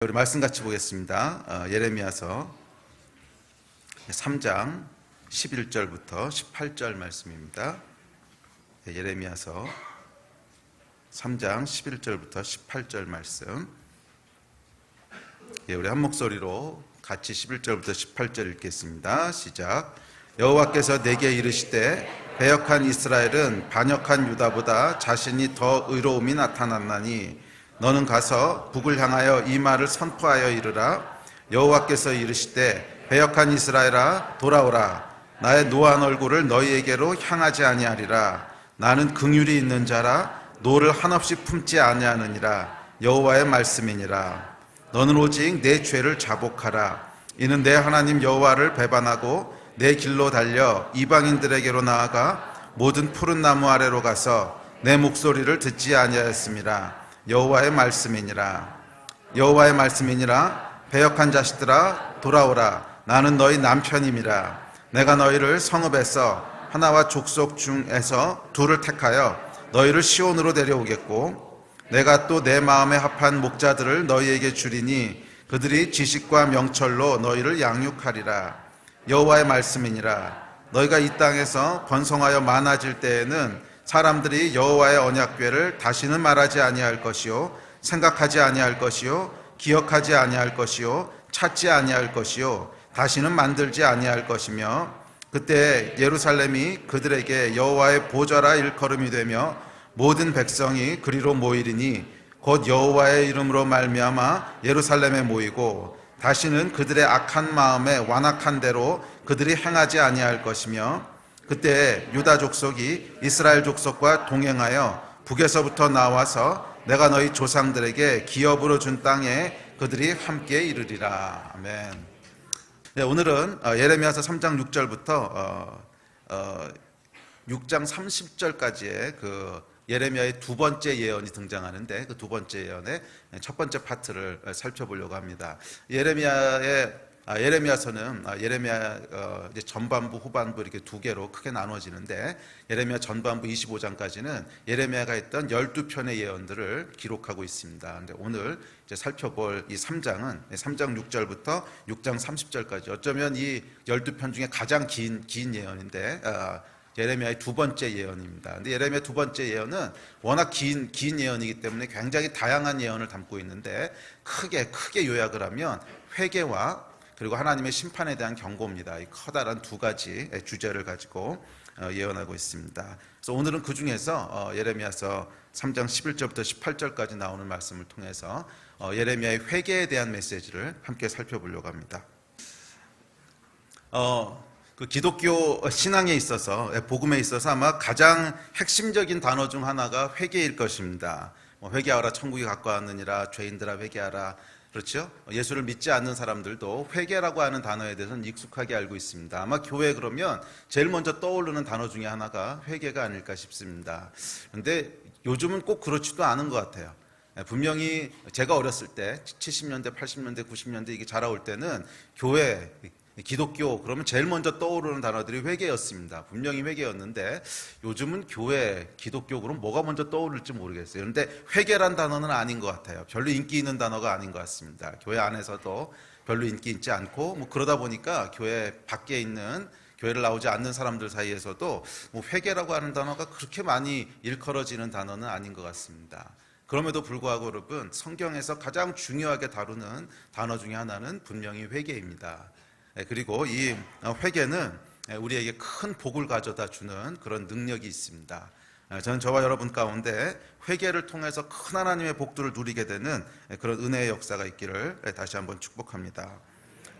우리 말씀 같이 보겠습니다. 예레미야서 3장 11절부터 18절 말씀입니다. 예레미야서 3장 11절부터 18절 말씀. 우리 한 목소리로 같이 11절부터 18절 읽겠습니다. 시작. 여호와께서 내게 이르시되 배역한 이스라엘은 반역한 유다보다 자신이 더 의로움이 나타났나니 너는 가서 북을 향하여 이 말을 선포하여 이르라. 여호와께서 이르시되 배역한 이스라엘아 돌아오라. 나의 노한 얼굴을 너희에게로 향하지 아니하리라. 나는 긍휼이 있는 자라 노를 한없이 품지 아니하느니라. 여호와의 말씀이니라. 너는 오직 내 죄를 자복하라. 이는 내 하나님 여호와를 배반하고 내 길로 달려 이방인들에게로 나아가 모든 푸른 나무 아래로 가서 내 목소리를 듣지 아니하였음이라. 여호와의 말씀이니라. 여호와의 말씀이니라. 배역한 자식들아 돌아오라. 나는 너희 남편임이라. 내가 너희를 성읍에서 하나와 족속 중에서 둘을 택하여 너희를 시온으로 데려오겠고 내가 또 내 마음에 합한 목자들을 너희에게 주리니 그들이 지식과 명철로 너희를 양육하리라. 여호와의 말씀이니라. 너희가 이 땅에서 번성하여 많아질 때에는 사람들이 여호와의 언약궤를 다시는 말하지 아니할 것이요 생각하지 아니할 것이요 기억하지 아니할 것이요 찾지 아니할 것이요 다시는 만들지 아니할 것이며 그때 예루살렘이 그들에게 여호와의 보좌라 일컬음이 되며 모든 백성이 그리로 모이리니 곧 여호와의 이름으로 말미암아 예루살렘에 모이고 다시는 그들의 악한 마음에 완악한 대로 그들이 행하지 아니할 것이며 그때 유다 족속이 이스라엘 족속과 동행하여 북에서부터 나와서 내가 너희 조상들에게 기업으로 준 땅에 그들이 함께 이르리라. 아멘. 네, 오늘은 예레미야서 3장 6절부터 6장 30절까지의 그 예레미야의 두 번째 예언이 등장하는데 그 두 번째 예언의 첫 번째 파트를 살펴보려고 합니다. 예레미야서는 예레미야 이제 전반부 후반부 이렇게 두 개로 크게 나눠지는데 예레미야 전반부 25장까지는 예레미야가 했던 12편의 예언들을 기록하고 있습니다. 근데 오늘 이제 살펴볼 이 3장은 3장 6절부터 6장 30절까지 어쩌면 이 12편 중에 가장 긴 예언인데 예레미야의 두 번째 예언입니다. 근데 예레미야 두 번째 예언은 워낙 긴 예언이기 때문에 굉장히 다양한 예언을 담고 있는데 크게 요약을 하면 회개와 그리고 하나님의 심판에 대한 경고입니다. 이 커다란 두 가지 주제를 가지고 예언하고 있습니다. 그래서 오늘은 그 중에서 예레미야서 3장 11절부터 18절까지 나오는 말씀을 통해서 예레미야의 회개에 대한 메시지를 함께 살펴보려고 합니다. 그 기독교 신앙에 있어서 복음에 있어서 아마 가장 핵심적인 단어 중 하나가 회개일 것입니다. 회개하라 천국이 가까웠느니라 죄인들아 회개하라. 그렇죠? 예수를 믿지 않는 사람들도 회개라고 하는 단어에 대해서는 익숙하게 알고 있습니다. 아마 교회 그러면 제일 먼저 떠오르는 단어 중에 하나가 회개가 아닐까 싶습니다. 그런데 요즘은 꼭 그렇지도 않은 것 같아요. 분명히 제가 어렸을 때 70년대, 80년대, 90년대 이게 자라올 때는 교회 기독교 그러면 제일 먼저 떠오르는 단어들이 회개였습니다. 분명히 회개였는데 요즘은 교회 기독교 그럼 뭐가 먼저 떠오를지 모르겠어요. 그런데 회개란 단어는 아닌 것 같아요. 별로 인기 있는 단어가 아닌 것 같습니다. 교회 안에서도 별로 인기 있지 않고 그러다 보니까 교회 밖에 있는 교회를 나오지 않는 사람들 사이에서도 회개라고 하는 단어가 그렇게 많이 일컬어지는 단어는 아닌 것 같습니다. 그럼에도 불구하고 여러분 성경에서 가장 중요하게 다루는 단어 중에 하나는 분명히 회개입니다. 그리고 이 회개는 우리에게 큰 복을 가져다 주는 그런 능력이 있습니다. 저는 저와 여러분 가운데 회개를 통해서 큰 하나님의 복들을 누리게 되는 그런 은혜의 역사가 있기를 다시 한번 축복합니다.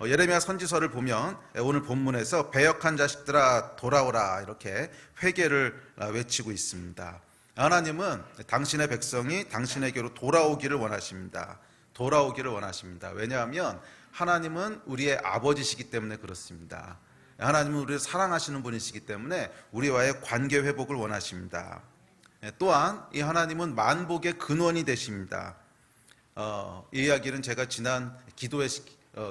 예레미야 선지서를 보면 오늘 본문에서 배역한 자식들아 돌아오라 이렇게 회개를 외치고 있습니다. 하나님은 당신의 백성이 당신에게로 돌아오기를 원하십니다. 돌아오기를 원하십니다. 왜냐하면 하나님은 우리의 아버지시기 때문에 그렇습니다. 하나님은 우리를 사랑하시는 분이시기 때문에 우리와의 관계 회복을 원하십니다. 또한 이 하나님은 만복의 근원이 되십니다. 이 이야기는 제가 지난 기도회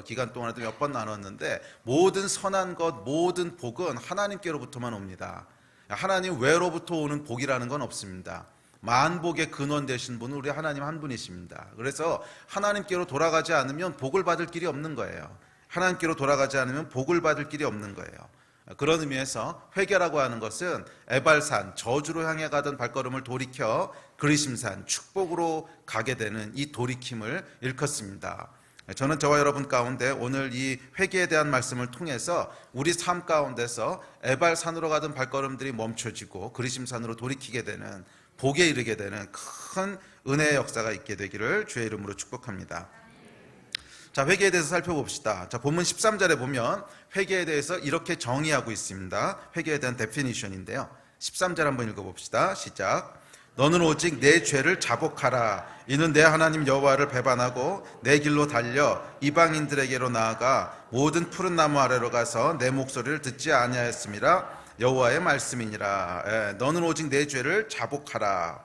기간 동안에도 몇 번 나눴는데 모든 선한 것, 모든 복은 하나님께로부터만 옵니다. 하나님 외로부터 오는 복이라는 건 없습니다. 만복의 근원 되신 분은 우리 하나님 한 분이십니다. 그래서 하나님께로 돌아가지 않으면 복을 받을 길이 없는 거예요. 하나님께로 돌아가지 않으면 복을 받을 길이 없는 거예요. 그런 의미에서 회개라고 하는 것은 에발산, 저주로 향해 가던 발걸음을 돌이켜 그리심산, 축복으로 가게 되는 이 돌이킴을 일컫습니다. 저는 저와 여러분 가운데 오늘 이 회개에 대한 말씀을 통해서 우리 삶 가운데서 에발산으로 가던 발걸음들이 멈춰지고 그리심산으로 돌이키게 되는, 복에 이르게 되는 큰 은혜의 역사가 있게 되기를 주의 이름으로 축복합니다. 자, 회개에 대해서 살펴봅시다. 자, 본문 13절에 보면 회개에 대해서 이렇게 정의하고 있습니다. 회개에 대한 데피니션인데요. 13절 한번 읽어봅시다. 시작. 너는 오직 내 죄를 자복하라. 이는 내 하나님 여호와를 배반하고 내 길로 달려 이방인들에게로 나아가 모든 푸른 나무 아래로 가서 내 목소리를 듣지 아니하였음이라. 여호와의 말씀이니라. 너는 오직 내 죄를 자복하라.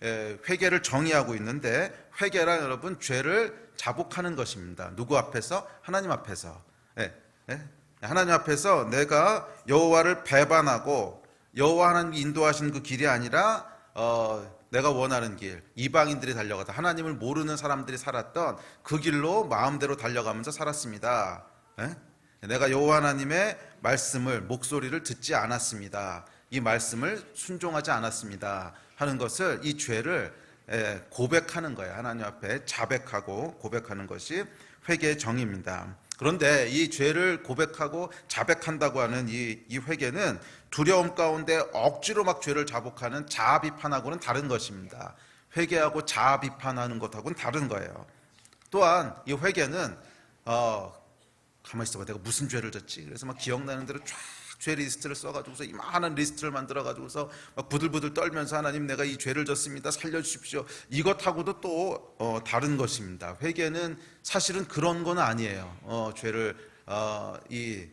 회개를 정의하고 있는데, 회개란 여러분 죄를 자복하는 것입니다. 누구 앞에서? 하나님 앞에서. 하나님 앞에서 내가 여호와를 배반하고 여호와 하나님이 인도하신 그 길이 아니라 내가 원하는 길, 이방인들이 달려가다 하나님을 모르는 사람들이 살았던 그 길로 마음대로 달려가면서 살았습니다. 내가 여호와 하나님의 말씀을, 목소리를 듣지 않았습니다. 이 말씀을 순종하지 않았습니다 하는 것을, 이 죄를 고백하는 거예요. 하나님 앞에 자백하고 고백하는 것이 회개의 정의입니다. 그런데 이 죄를 고백하고 자백한다고 하는 이 회개는 두려움 가운데 억지로 막 죄를 자복하는 자아 비판하고는 다른 것입니다. 회개하고 자아 비판하는 것하고는 다른 거예요. 또한 이 회개는 가만히 있어봐, 내가 무슨 죄를 졌지? 그래서 막 기억나는 대로 쫙 죄 리스트를 써가지고서 이만한 리스트를 만들어가지고서 막 부들부들 떨면서 하나님 내가 이 죄를 졌습니다. 살려주십시오. 이것하고도 또 다른 것입니다. 회개는 사실은 그런 건 아니에요. 죄를 이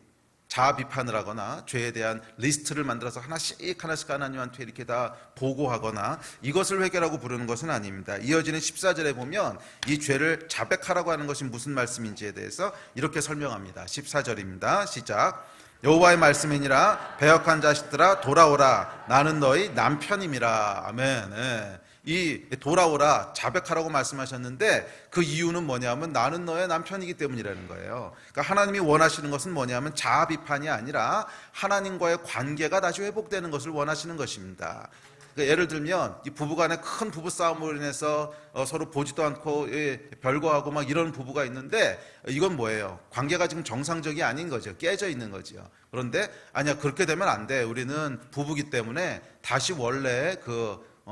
자아 비판을 하거나 죄에 대한 리스트를 만들어서 하나씩 하나님한테 이렇게 다 보고하거나 이것을 회개라고 부르는 것은 아닙니다. 이어지는 14절에 보면 이 죄를 자백하라고 하는 것이 무슨 말씀인지에 대해서 이렇게 설명합니다. 14절입니다. 시작. 여호와의 말씀이니라. 배역한 자식들아 돌아오라. 나는 너희 남편임이라. 아멘. 이 돌아오라, 자백하라고 말씀하셨는데 그 이유는 뭐냐면 나는 너의 남편이기 때문이라는 거예요. 그러니까 하나님이 원하시는 것은 뭐냐면 자아 비판이 아니라 하나님과의 관계가 다시 회복되는 것을 원하시는 것입니다. 그러니까 예를 들면 이 부부간에 큰 부부 싸움으로 인해서 서로 보지도 않고 별거하고 막 이런 부부가 있는데 이건 뭐예요? 관계가 지금 정상적이 아닌 거죠. 깨져 있는 거죠. 그런데 아니야, 그렇게 되면 안 돼. 우리는 부부기 때문에 다시 원래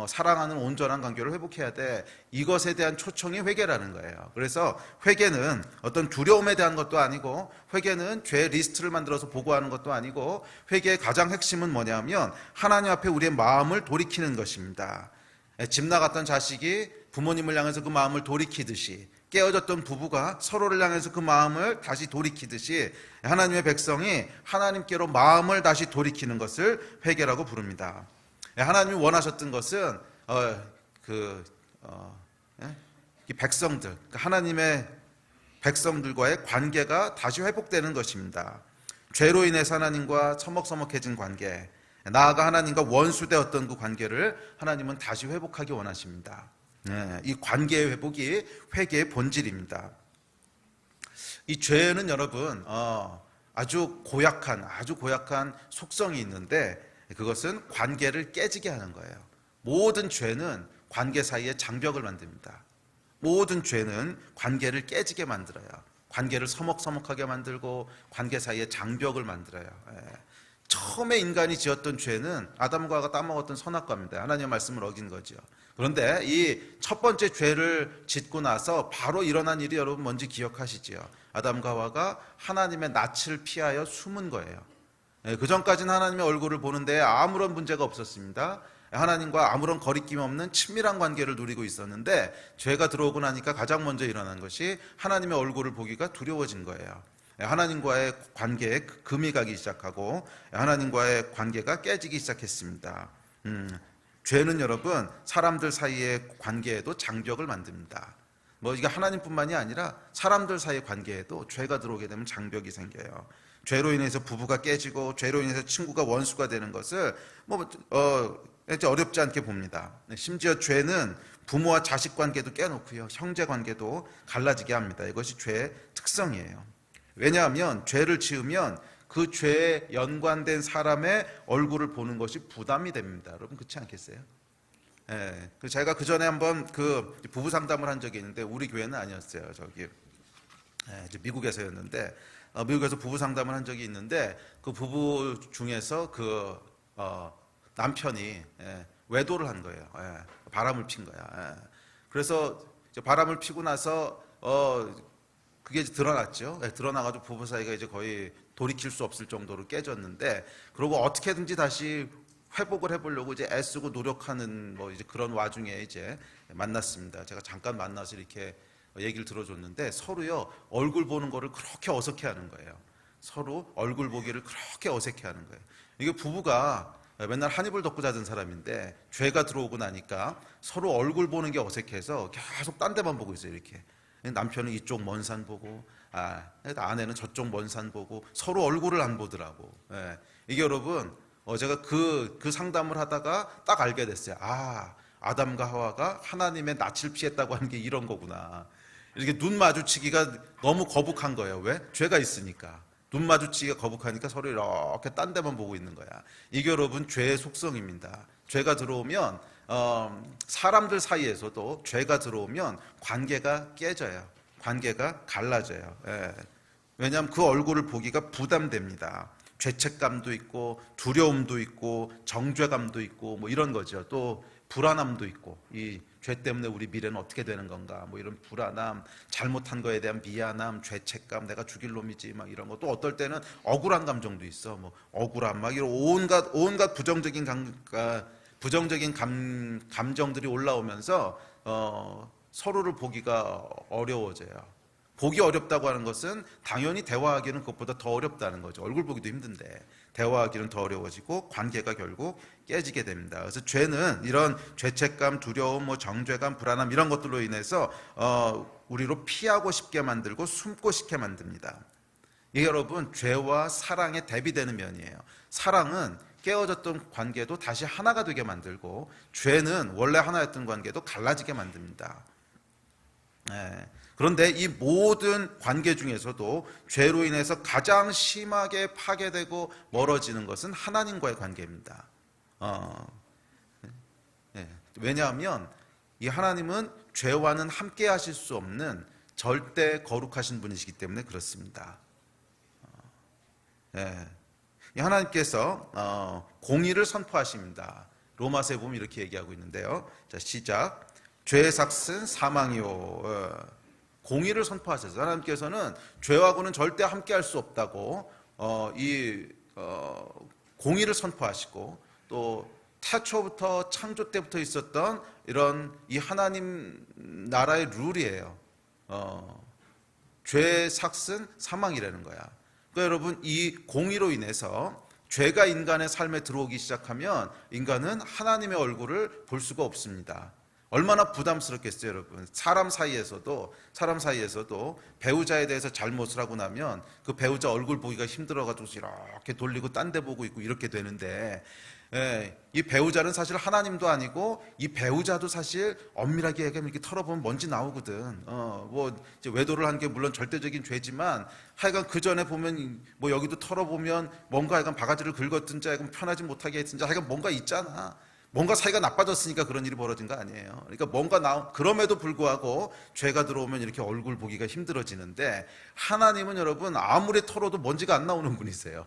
사랑하는 온전한 관계를 회복해야 돼. 이것에 대한 초청이 회개라는 거예요. 그래서 회개는 어떤 두려움에 대한 것도 아니고, 회개는 죄 리스트를 만들어서 보고하는 것도 아니고, 회개의 가장 핵심은 뭐냐면 하나님 앞에 우리의 마음을 돌이키는 것입니다. 집 나갔던 자식이 부모님을 향해서 그 마음을 돌이키듯이, 깨어졌던 부부가 서로를 향해서 그 마음을 다시 돌이키듯이 하나님의 백성이 하나님께로 마음을 다시 돌이키는 것을 회개라고 부릅니다. 하나님이 원하셨던 것은 이 백성들, 하나님의 백성들과의 관계가 다시 회복되는 것입니다. 죄로 인해서 하나님과 서먹서먹해진 관계, 나아가 하나님과 원수되었던 그 관계를 하나님은 다시 회복하기 원하십니다. 이 관계의 회복이 회개의 본질입니다. 이 죄는 여러분 아주 고약한 속성이 있는데, 그것은 관계를 깨지게 하는 거예요. 모든 죄는 관계 사이에 장벽을 만듭니다. 모든 죄는 관계를 깨지게 만들어요. 관계를 서먹서먹하게 만들고 관계 사이에 장벽을 만들어요. 처음에 인간이 지었던 죄는 아담과 하와가 따먹었던 선악과입니다. 하나님의 말씀을 어긴 거죠. 그런데 이 첫 번째 죄를 짓고 나서 바로 일어난 일이 여러분 뭔지 기억하시죠? 아담과 하와가 하나님의 낯을 피하여 숨은 거예요. 그 전까지는 하나님의 얼굴을 보는데 아무런 문제가 없었습니다. 하나님과 아무런 거리낌 없는 친밀한 관계를 누리고 있었는데, 죄가 들어오고 나니까 가장 먼저 일어난 것이 하나님의 얼굴을 보기가 두려워진 거예요. 하나님과의 관계에 금이 가기 시작하고 하나님과의 관계가 깨지기 시작했습니다. 죄는 여러분 사람들 사이의 관계에도 장벽을 만듭니다. 이게 하나님뿐만이 아니라 사람들 사이의 관계에도 죄가 들어오게 되면 장벽이 생겨요. 죄로 인해서 부부가 깨지고 죄로 인해서 친구가 원수가 되는 것을 이제 어렵지 않게 봅니다. 심지어 죄는 부모와 자식 관계도 깨놓고요, 형제 관계도 갈라지게 합니다. 이것이 죄의 특성이에요. 왜냐하면 죄를 지으면 그 죄에 연관된 사람의 얼굴을 보는 것이 부담이 됩니다. 여러분 그렇지 않겠어요? 예, 제가 그 전에 한번 그 부부 상담을 한 적이 있는데 우리 교회는 아니었어요. 저기 이제 미국에서였는데 미국에서 부부 상담을 한 적이 있는데 그 부부 중에서 그 남편이 외도를 한 거예요. 바람을 핀 거야. 그래서 이제 바람을 피고 나서 그게 이제 드러났죠. 드러나가지고 부부 사이가 이제 거의 돌이킬 수 없을 정도로 깨졌는데, 그리고 어떻게든지 다시 회복을 해보려고 이제 애쓰고 노력하는 뭐 이제 그런 와중에 이제 만났습니다. 제가 잠깐 만나서 이렇게 얘기를 들어줬는데 서로요 얼굴 보는 거를 그렇게 어색해하는 거예요. 서로 얼굴 보기를 그렇게 어색해하는 거예요. 이게 부부가 맨날 한 입을 덮고 자던 사람인데 죄가 들어오고 나니까 서로 얼굴 보는 게 어색해서 계속 딴 데만 보고 있어요. 이렇게 남편은 이쪽 먼 산 보고 아내는 저쪽 먼 산 보고 서로 얼굴을 안 보더라고. 이게 여러분 제가 그 상담을 하다가 딱 알게 됐어요. 아담과 하와가 하나님의 낯을 피했다고 하는 게 이런 거구나. 이렇게 눈 마주치기가 너무 거북한 거예요. 왜? 죄가 있으니까. 눈 마주치기가 거북하니까 서로 이렇게 딴 데만 보고 있는 거야. 이게 여러분 죄의 속성입니다. 죄가 들어오면 사람들 사이에서도 죄가 들어오면 관계가 깨져요. 관계가 갈라져요. 왜냐하면 그 얼굴을 보기가 부담됩니다. 죄책감도 있고 두려움도 있고 정죄감도 있고 뭐 이런 거죠. 또 불안함도 있고, 이 죄 때문에 우리 미래는 어떻게 되는 건가, 뭐 이런 불안함, 잘못한 거에 대한 미안함, 죄책감, 내가 죽일 놈이지 막 이런 거. 또 어떨 때는 억울한 감정도 있어. 뭐 억울함 막 이런 온갖 부정적인 감정들이 올라오면서 서로를 보기가 어려워져요. 보기 어렵다고 하는 것은 당연히 대화하기는 그것보다 더 어렵다는 거죠. 얼굴 보기도 힘든데 대화하기는 더 어려워지고 관계가 결국 깨지게 됩니다. 그래서 죄는 이런 죄책감, 두려움, 뭐 정죄감, 불안함 이런 것들로 인해서 우리로 피하고 싶게 만들고 숨고 싶게 만듭니다. 이게 여러분 죄와 사랑의 대비되는 면이에요. 사랑은 깨어졌던 관계도 다시 하나가 되게 만들고, 죄는 원래 하나였던 관계도 갈라지게 만듭니다. 그런데 이 모든 관계 중에서도 죄로 인해서 가장 심하게 파괴되고 멀어지는 것은 하나님과의 관계입니다. 왜냐하면 이 하나님은 죄와는 함께 하실 수 없는 절대 거룩하신 분이시기 때문에 그렇습니다. 이 하나님께서 공의를 선포하십니다. 로마서에 보면 이렇게 얘기하고 있는데요. 자, 시작. 죄의 삭은 사망이요. 공의를 선포하셨어요. 하나님께서는 죄하고는 절대 함께 할 수 없다고 공의를 선포하시고, 또 태초부터 창조 때부터 있었던 이런 이 하나님 나라의 룰이에요. 죄의 삭은 사망이라는 거야. 그러니까 여러분 이 공의로 인해서 죄가 인간의 삶에 들어오기 시작하면 인간은 하나님의 얼굴을 볼 수가 없습니다. 얼마나 부담스럽겠어요, 여러분. 사람 사이에서도 배우자에 대해서 잘못을 하고 나면 그 배우자 얼굴 보기가 힘들어가지고 이렇게 돌리고 딴 데 보고 있고 이렇게 되는데, 이 배우자는 사실 하나님도 아니고 이 배우자도 사실 엄밀하게 얘기하면 이렇게 털어보면 먼지 나오거든. 뭐 이제 외도를 한 게 물론 절대적인 죄지만 하여간 그 전에 보면 뭐 여기도 털어보면 뭔가 하여간 바가지를 긁었든지 하여간 편하지 못하게 했든지 하여간 뭔가 있잖아. 뭔가 사이가 나빠졌으니까 그런 일이 벌어진 거 아니에요. 그러니까 그럼에도 불구하고 죄가 들어오면 이렇게 얼굴 보기가 힘들어지는데, 하나님은 여러분 아무리 털어도 먼지가 안 나오는 분이세요.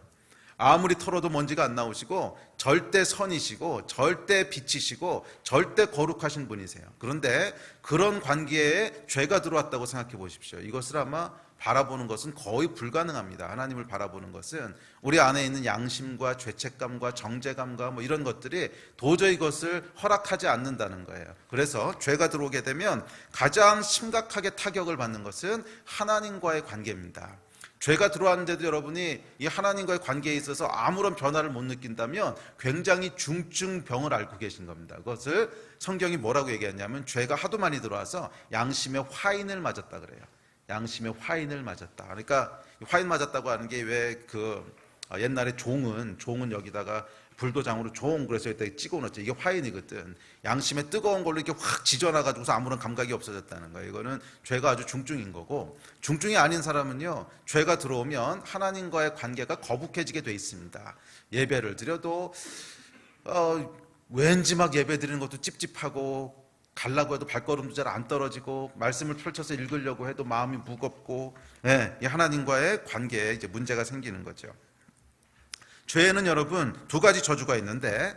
아무리 털어도 먼지가 안 나오시고 절대 선이시고 절대 빛이시고 절대 거룩하신 분이세요. 그런데 그런 관계에 죄가 들어왔다고 생각해 보십시오. 이것을 아마 바라보는 것은 거의 불가능합니다. 하나님을 바라보는 것은 우리 안에 있는 양심과 죄책감과 정죄감과 뭐 이런 것들이 도저히 그것을 허락하지 않는다는 거예요. 그래서 죄가 들어오게 되면 가장 심각하게 타격을 받는 것은 하나님과의 관계입니다. 죄가 들어왔는데도 여러분이 이 하나님과의 관계에 있어서 아무런 변화를 못 느낀다면 굉장히 중증병을 앓고 계신 겁니다. 그것을 성경이 뭐라고 얘기하냐면 죄가 하도 많이 들어와서 양심의 화인을 맞았다 그래요. 양심의 화인을 맞았다. 그러니까 화인 맞았다고 하는 게 왜 옛날에 종은 여기다가 불도장으로 종 그래서 이렇게 찍어놓죠. 이게 화인이거든. 양심에 뜨거운 걸로 이렇게 확 지져놔가지고서 아무런 감각이 없어졌다는 거예요. 이거는 죄가 아주 중증인 거고, 중증이 아닌 사람은요, 죄가 들어오면 하나님과의 관계가 거북해지게 돼 있습니다. 예배를 드려도 왠지 막 예배 드리는 것도 찝찝하고, 가려고 해도 발걸음도 잘 안 떨어지고, 말씀을 펼쳐서 읽으려고 해도 마음이 무겁고, 이 하나님과의 관계에 이제 문제가 생기는 거죠. 죄에는 여러분 두 가지 저주가 있는데,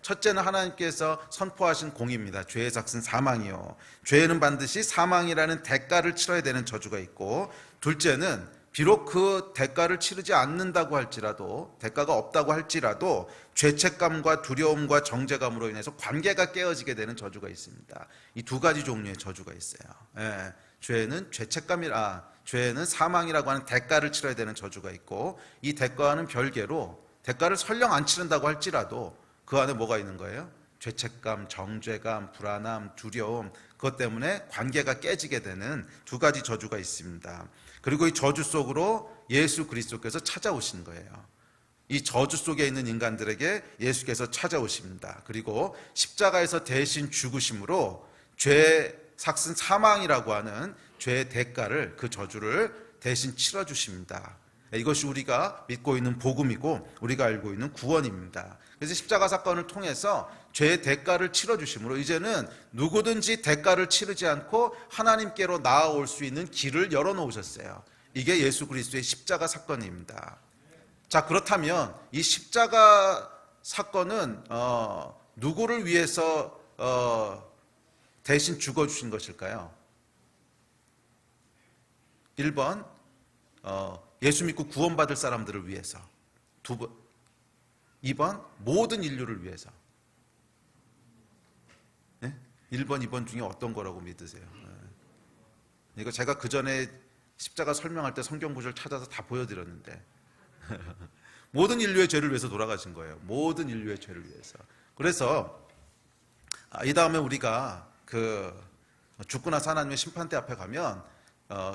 첫째는 하나님께서 선포하신 공의입니다. 죄의 삭은 사망이요. 죄에는 반드시 사망이라는 대가를 치러야 되는 저주가 있고, 둘째는 비록 그 대가를 치르지 않는다고 할지라도, 대가가 없다고 할지라도 죄책감과 두려움과 정죄감으로 인해서 관계가 깨어지게 되는 저주가 있습니다. 이 두 가지 종류의 저주가 있어요. 죄는 죄는 사망이라고 하는 대가를 치러야 되는 저주가 있고, 이 대가와는 별개로 대가를 설령 안 치른다고 할지라도 그 안에 뭐가 있는 거예요? 죄책감, 정죄감, 불안함, 두려움, 그것 때문에 관계가 깨지게 되는 두 가지 저주가 있습니다. 그리고 이 저주 속으로 예수 그리스도께서 찾아오신 거예요. 이 저주 속에 있는 인간들에게 예수께서 찾아오십니다. 그리고 십자가에서 대신 죽으심으로 죄 삭은 사망이라고 하는 죄의 대가를, 그 저주를 대신 치러주십니다. 이것이 우리가 믿고 있는 복음이고 우리가 알고 있는 구원입니다. 그래서 십자가 사건을 통해서 죄의 대가를 치러주심으로 이제는 누구든지 대가를 치르지 않고 하나님께로 나아올 수 있는 길을 열어놓으셨어요. 이게 예수 그리스도의 십자가 사건입니다. 자, 그렇다면 이 십자가 사건은 누구를 위해서 대신 죽어주신 것일까요? 1번 예수 믿고 구원받을 사람들을 위해서, 2번 모든 인류를 위해서. 1번, 2번 중에 어떤 거라고 믿으세요? 이거 제가 그 전에 십자가 설명할 때 성경 구절 찾아서 다 보여드렸는데 모든 인류의 죄를 위해서 돌아가신 거예요. 모든 인류의 죄를 위해서. 그래서 이 다음에 우리가 죽고 나서 하나님의 심판대 앞에 가면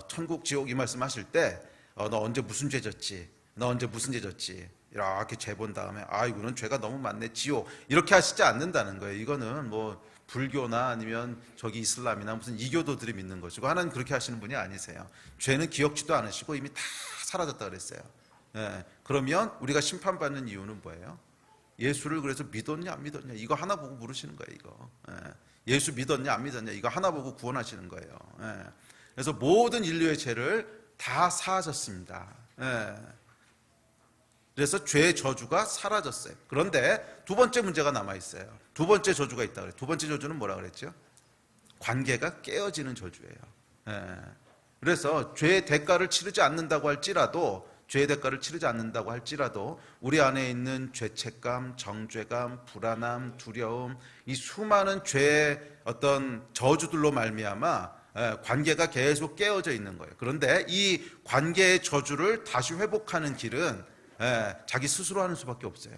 천국 지옥 이 말씀하실 때 너 언제 무슨 죄 졌지? 너 언제 무슨 죄 졌지? 이렇게 재본 다음에 이거는 죄가 너무 많네, 지옥, 이렇게 하시지 않는다는 거예요. 이거는 뭐 불교나 아니면 저기 이슬람이나 무슨 이교도들이 믿는 것이고, 하나님 그렇게 하시는 분이 아니세요. 죄는 기억지도 않으시고 이미 다 사라졌다 그랬어요. 그러면 우리가 심판받는 이유는 뭐예요? 예수를 그래서 믿었냐 안 믿었냐 이거 하나 보고 물으시는 거예요. 이거 예수 믿었냐 안 믿었냐 이거 하나 보고 구원하시는 거예요. 그래서 모든 인류의 죄를 다 사하셨습니다. 그래서 죄의 저주가 사라졌어요. 그런데 두 번째 문제가 남아있어요. 두 번째 저주가 있다 그래요. 두 번째 저주는 뭐라 그랬죠? 관계가 깨어지는 저주예요. 그래서 죄의 대가를 치르지 않는다고 할지라도, 우리 안에 있는 죄책감, 정죄감, 불안함, 두려움, 이 수많은 죄의 어떤 저주들로 말미암아 관계가 계속 깨어져 있는 거예요. 그런데 이 관계의 저주를 다시 회복하는 길은 자기 스스로 하는 수밖에 없어요.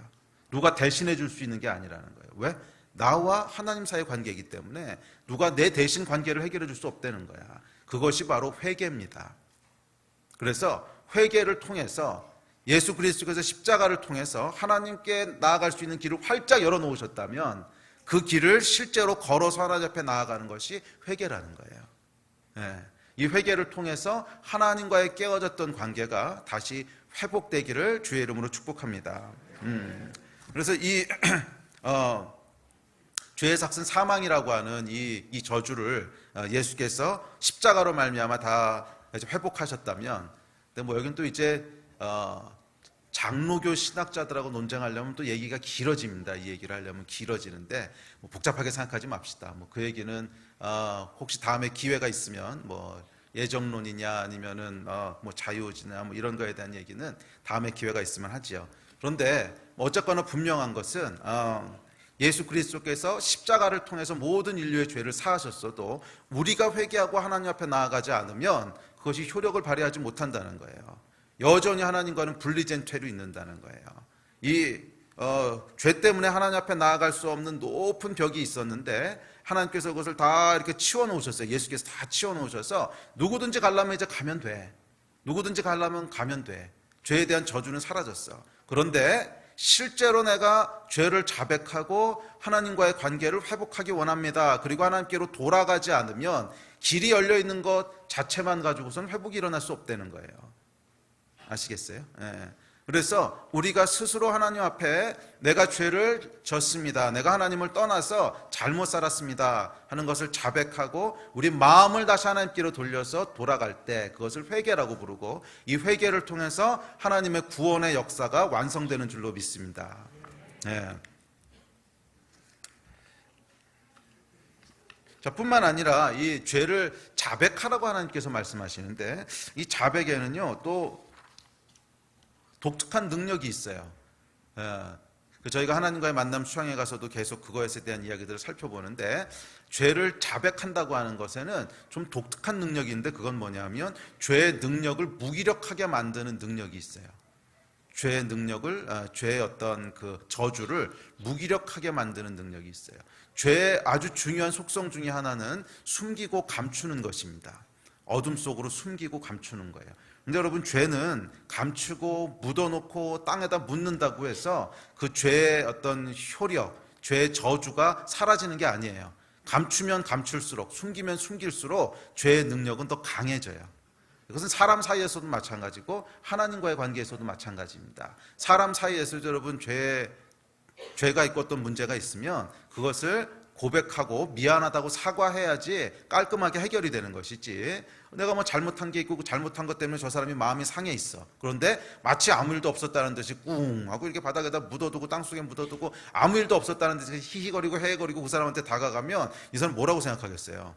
누가 대신해 줄 수 있는 게 아니라는 거예요. 왜? 나와 하나님 사이의 관계이기 때문에 누가 내 대신 관계를 해결해 줄 수 없다는 거야. 그것이 바로 회개입니다. 그래서 회개를 통해서 예수 그리스도께서 십자가를 통해서 하나님께 나아갈 수 있는 길을 활짝 열어놓으셨다면 그 길을 실제로 걸어서 하나님 앞에 나아가는 것이 회개라는 거예요. 이 회개를 통해서 하나님과의 깨어졌던 관계가 다시 회복되기를 주의 이름으로 축복합니다. 그래서 이 죄의 삭은 사망이라고 하는 이 저주를 예수께서 십자가로 말미암아 다 회복하셨다면, 근데 뭐 여기는 또 이제 장로교 신학자들하고 논쟁하려면 또 얘기가 길어집니다. 이 얘기를 하려면 길어지는데 뭐 복잡하게 생각하지 맙시다. 뭐 그 얘기는 혹시 다음에 기회가 있으면 뭐 예정론이냐 아니면은 뭐 자유주의냐 뭐 이런 거에 대한 얘기는 다음에 기회가 있으면 하지요. 그런데 어쨌거나 분명한 것은 예수 그리스도께서 십자가를 통해서 모든 인류의 죄를 사하셨어도 우리가 회개하고 하나님 앞에 나아가지 않으면 그것이 효력을 발휘하지 못한다는 거예요. 여전히 하나님과는 분리된 죄로 있는다는 거예요. 이 죄 때문에 하나님 앞에 나아갈 수 없는 높은 벽이 있었는데 하나님께서 그것을 다 이렇게 치워놓으셨어요. 예수께서 다 치워놓으셔서 누구든지 가려면 이제 가면 돼. 누구든지 가려면 가면 돼. 죄에 대한 저주는 사라졌어. 그런데 실제로 내가 죄를 자백하고 하나님과의 관계를 회복하기 원합니다. 그리고 하나님께로 돌아가지 않으면 길이 열려 있는 것 자체만 가지고선 회복이 일어날 수 없다는 거예요. 아시겠어요? 예. 그래서 우리가 스스로 하나님 앞에 내가 죄를 졌습니다, 내가 하나님을 떠나서 잘못 살았습니다 하는 것을 자백하고 우리 마음을 다시 하나님께로 돌려서 돌아갈 때 그것을 회개라고 부르고, 이 회개를 통해서 하나님의 구원의 역사가 완성되는 줄로 믿습니다. 예. 자, 뿐만 아니라 이 죄를 자백하라고 하나님께서 말씀하시는데, 이 자백에는요 또 독특한 능력이 있어요. 저희가 하나님과의 만남 수양에 가서도 계속 그거에 대한 이야기들을 살펴보는데, 죄를 자백한다고 하는 것에는 좀 독특한 능력이 있는데, 그건 뭐냐면 죄의 능력을 무기력하게 만드는 능력이 있어요. 죄의 능력을, 죄의 어떤 그 저주를 무기력하게 만드는 능력이 있어요. 죄의 아주 중요한 속성 중에 하나는 숨기고 감추는 것입니다. 어둠 속으로 숨기고 감추는 거예요. 근데 여러분, 죄는 감추고 묻어놓고 땅에다 묻는다고 해서 그 죄의 어떤 효력, 죄의 저주가 사라지는 게 아니에요. 감추면 감출수록, 숨기면 숨길수록 죄의 능력은 더 강해져요. 이것은 사람 사이에서도 마찬가지고 하나님과의 관계에서도 마찬가지입니다. 사람 사이에서 여러분 죄가 있고 어떤 문제가 있으면 그것을 고백하고 미안하다고 사과해야지 깔끔하게 해결이 되는 것이지, 내가 뭐 잘못한 게 있고 그 잘못한 것 때문에 저 사람이 마음이 상해 있어. 그런데 마치 아무 일도 없었다는 듯이 꿍 하고 이렇게 바닥에다 묻어두고 땅속에 묻어두고 아무 일도 없었다는 듯이 히히거리고 헤헤거리고 그 사람한테 다가가면 이 사람 뭐라고 생각하겠어요?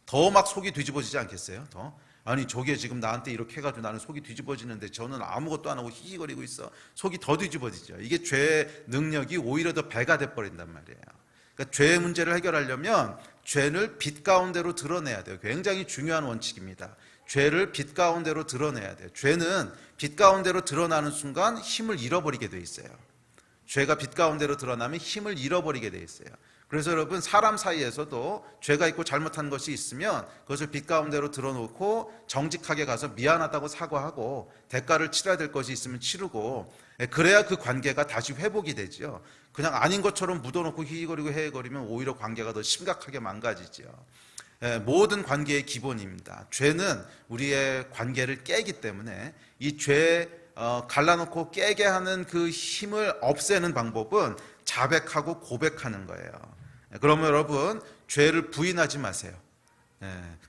더 막 속이 뒤집어지지 않겠어요? 더? 아니 저게 지금 나한테 이렇게 해가지고 나는 속이 뒤집어지는데 저는 아무것도 안 하고 히히거리고 있어. 속이 더 뒤집어지죠. 이게 죄의 능력이 오히려 더 배가 돼버린단 말이에요. 그러니까 죄의 문제를 해결하려면 죄를 빛 가운데로 드러내야 돼요. 굉장히 중요한 원칙입니다. 죄를 빛 가운데로 드러내야 돼요. 죄는 빛 가운데로 드러나는 순간 힘을 잃어버리게 돼 있어요. 죄가 빛 가운데로 드러나면 힘을 잃어버리게 돼 있어요. 그래서 여러분, 사람 사이에서도 죄가 있고 잘못한 것이 있으면 그것을 빛 가운데로 드러놓고 정직하게 가서 미안하다고 사과하고 대가를 치러야 될 것이 있으면 치르고, 그래야 그 관계가 다시 회복이 되죠. 그냥 아닌 것처럼 묻어놓고 히히거리고 헤헤거리면 오히려 관계가 더 심각하게 망가지죠. 모든 관계의 기본입니다. 죄는 우리의 관계를 깨기 때문에 이 죄 갈라놓고 깨게 하는 그 힘을 없애는 방법은 자백하고 고백하는 거예요. 그러면 여러분, 죄를 부인하지 마세요.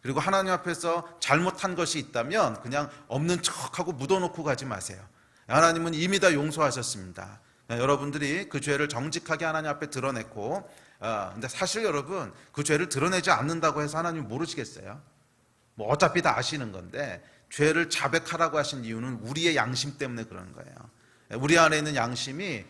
그리고 하나님 앞에서 잘못한 것이 있다면 그냥 없는 척하고 묻어놓고 가지 마세요. 하나님은 이미 다 용서하셨습니다. 여러분들이 그 죄를 정직하게 하나님 앞에 드러냈고, 근데 사실 여러분, 그 죄를 드러내지 않는다고 해서 하나님 모르시겠어요? 뭐 어차피 다 아시는 건데, 죄를 자백하라고 하신 이유는 우리의 양심 때문에 그런 거예요. 우리 안에 있는 양심이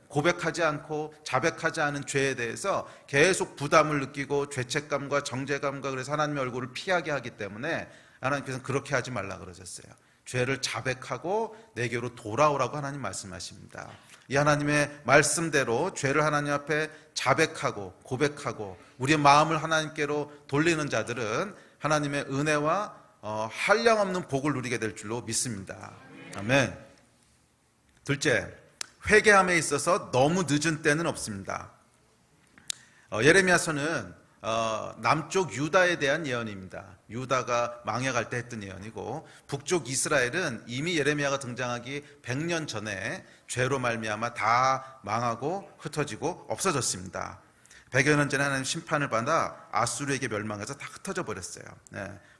고백하지 않고 자백하지 않은 죄에 대해서 계속 부담을 느끼고 죄책감과 정죄감과, 그래서 하나님의 얼굴을 피하게 하기 때문에 하나님께서는 그렇게 하지 말라 그러셨어요. 죄를 자백하고 내게로 돌아오라고 하나님 말씀하십니다. 이 하나님의 말씀대로 죄를 하나님 앞에 자백하고 고백하고 우리의 마음을 하나님께로 돌리는 자들은 하나님의 은혜와 한량없는 복을 누리게 될 줄로 믿습니다. 아멘. 둘째, 회개함에 있어서 너무 늦은 때는 없습니다. 예레미야서는 남쪽 유다에 대한 예언입니다. 유다가 망해갈 때 했던 예언이고, 북쪽 이스라엘은 이미 예레미야가 등장하기 100년 전에 죄로 말미암아 다 망하고 흩어지고 없어졌습니다. 100여 년 전에 하나님 심판을 받아 아수르에게 멸망해서 다 흩어져 버렸어요.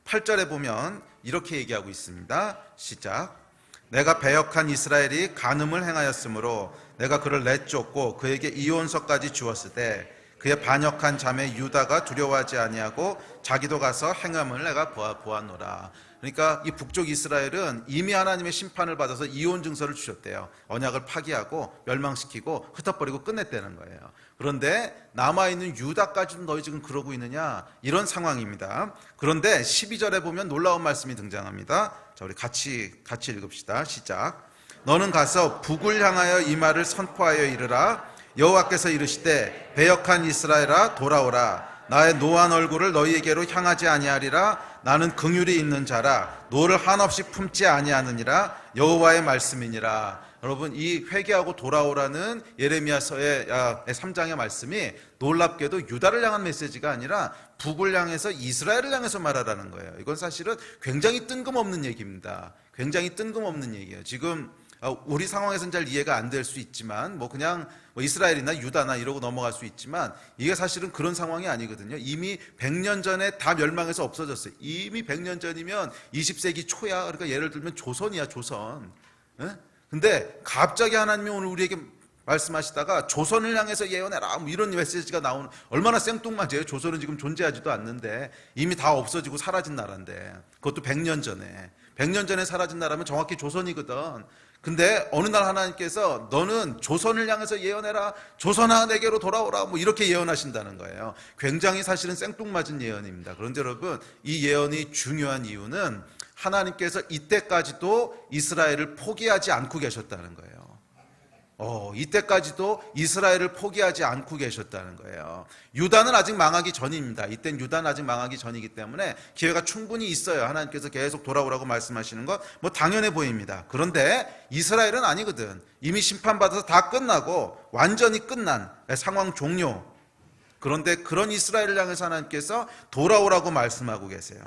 8절에 보면 이렇게 얘기하고 있습니다. 시작. 내가 배역한 이스라엘이 간음을 행하였으므로 내가 그를 내쫓고 그에게 이혼서까지 주었을 때 그의 반역한 자매 유다가 두려워하지 아니하고 자기도 가서 행함을 내가 보았노라. 그러니까 이 북쪽 이스라엘은 이미 하나님의 심판을 받아서 이혼 증서를 주셨대요. 언약을 파기하고 멸망시키고 흩어버리고 끝냈다는 거예요. 그런데 남아있는 유다까지도 너희 지금 그러고 있느냐, 이런 상황입니다. 그런데 12절에 보면 놀라운 말씀이 등장합니다. 자, 우리 같이 읽읍시다. 시작. 너는 가서 북을 향하여 이 말을 선포하여 이르라. 여호와께서 이르시되 배역한 이스라엘아 돌아오라. 나의 노한 얼굴을 너희에게로 향하지 아니하리라. 나는 긍휼이 있는 자라. 노를 한없이 품지 아니하느니라. 여호와의 말씀이니라. 여러분 이 회개하고 돌아오라는 예레미야서의 3장의 말씀이 놀랍게도 유다를 향한 메시지가 아니라 북을 향해서 이스라엘을 향해서 말하라는 거예요. 이건 사실은 굉장히 뜬금없는 얘기입니다. 굉장히 뜬금없는 얘기예요. 지금 우리 상황에서는 잘 이해가 안 될 수 있지만 그냥 이스라엘이나 유다나 이러고 넘어갈 수 있지만 이게 사실은 그런 상황이 아니거든요. 이미 100년 전에 다 멸망해서 없어졌어요. 이미 100년 전이면 20세기 초야. 그러니까 예를 들면 조선이야, 조선. 근데 갑자기 하나님이 오늘 우리에게 말씀하시다가 조선을 향해서 예언해라 이런 메시지가 나오는, 얼마나 생뚱맞아요. 조선은 지금 존재하지도 않는데 이미 다 없어지고 사라진 나라인데, 그것도 100년 전에. 100년 전에 사라진 나라면 정확히 조선이거든. 근데 어느 날 하나님께서 너는 조선을 향해서 예언해라, 조선아 내게로 돌아오라 이렇게 예언하신다는 거예요. 굉장히 사실은 생뚱맞은 예언입니다. 그런데 여러분 이 예언이 중요한 이유는 하나님께서 이때까지도 이스라엘을 포기하지 않고 계셨다는 거예요. 이때까지도 이스라엘을 포기하지 않고 계셨다는 거예요. 유다는 아직 망하기 전입니다. 이땐 유다는 아직 망하기 전이기 때문에 기회가 충분히 있어요. 하나님께서 계속 돌아오라고 말씀하시는 것 당연해 보입니다. 그런데 이스라엘은 아니거든. 이미 심판받아서 다 끝나고 완전히 끝난 상황 종료. 그런데 그런 이스라엘을 향해서 하나님께서 돌아오라고 말씀하고 계세요.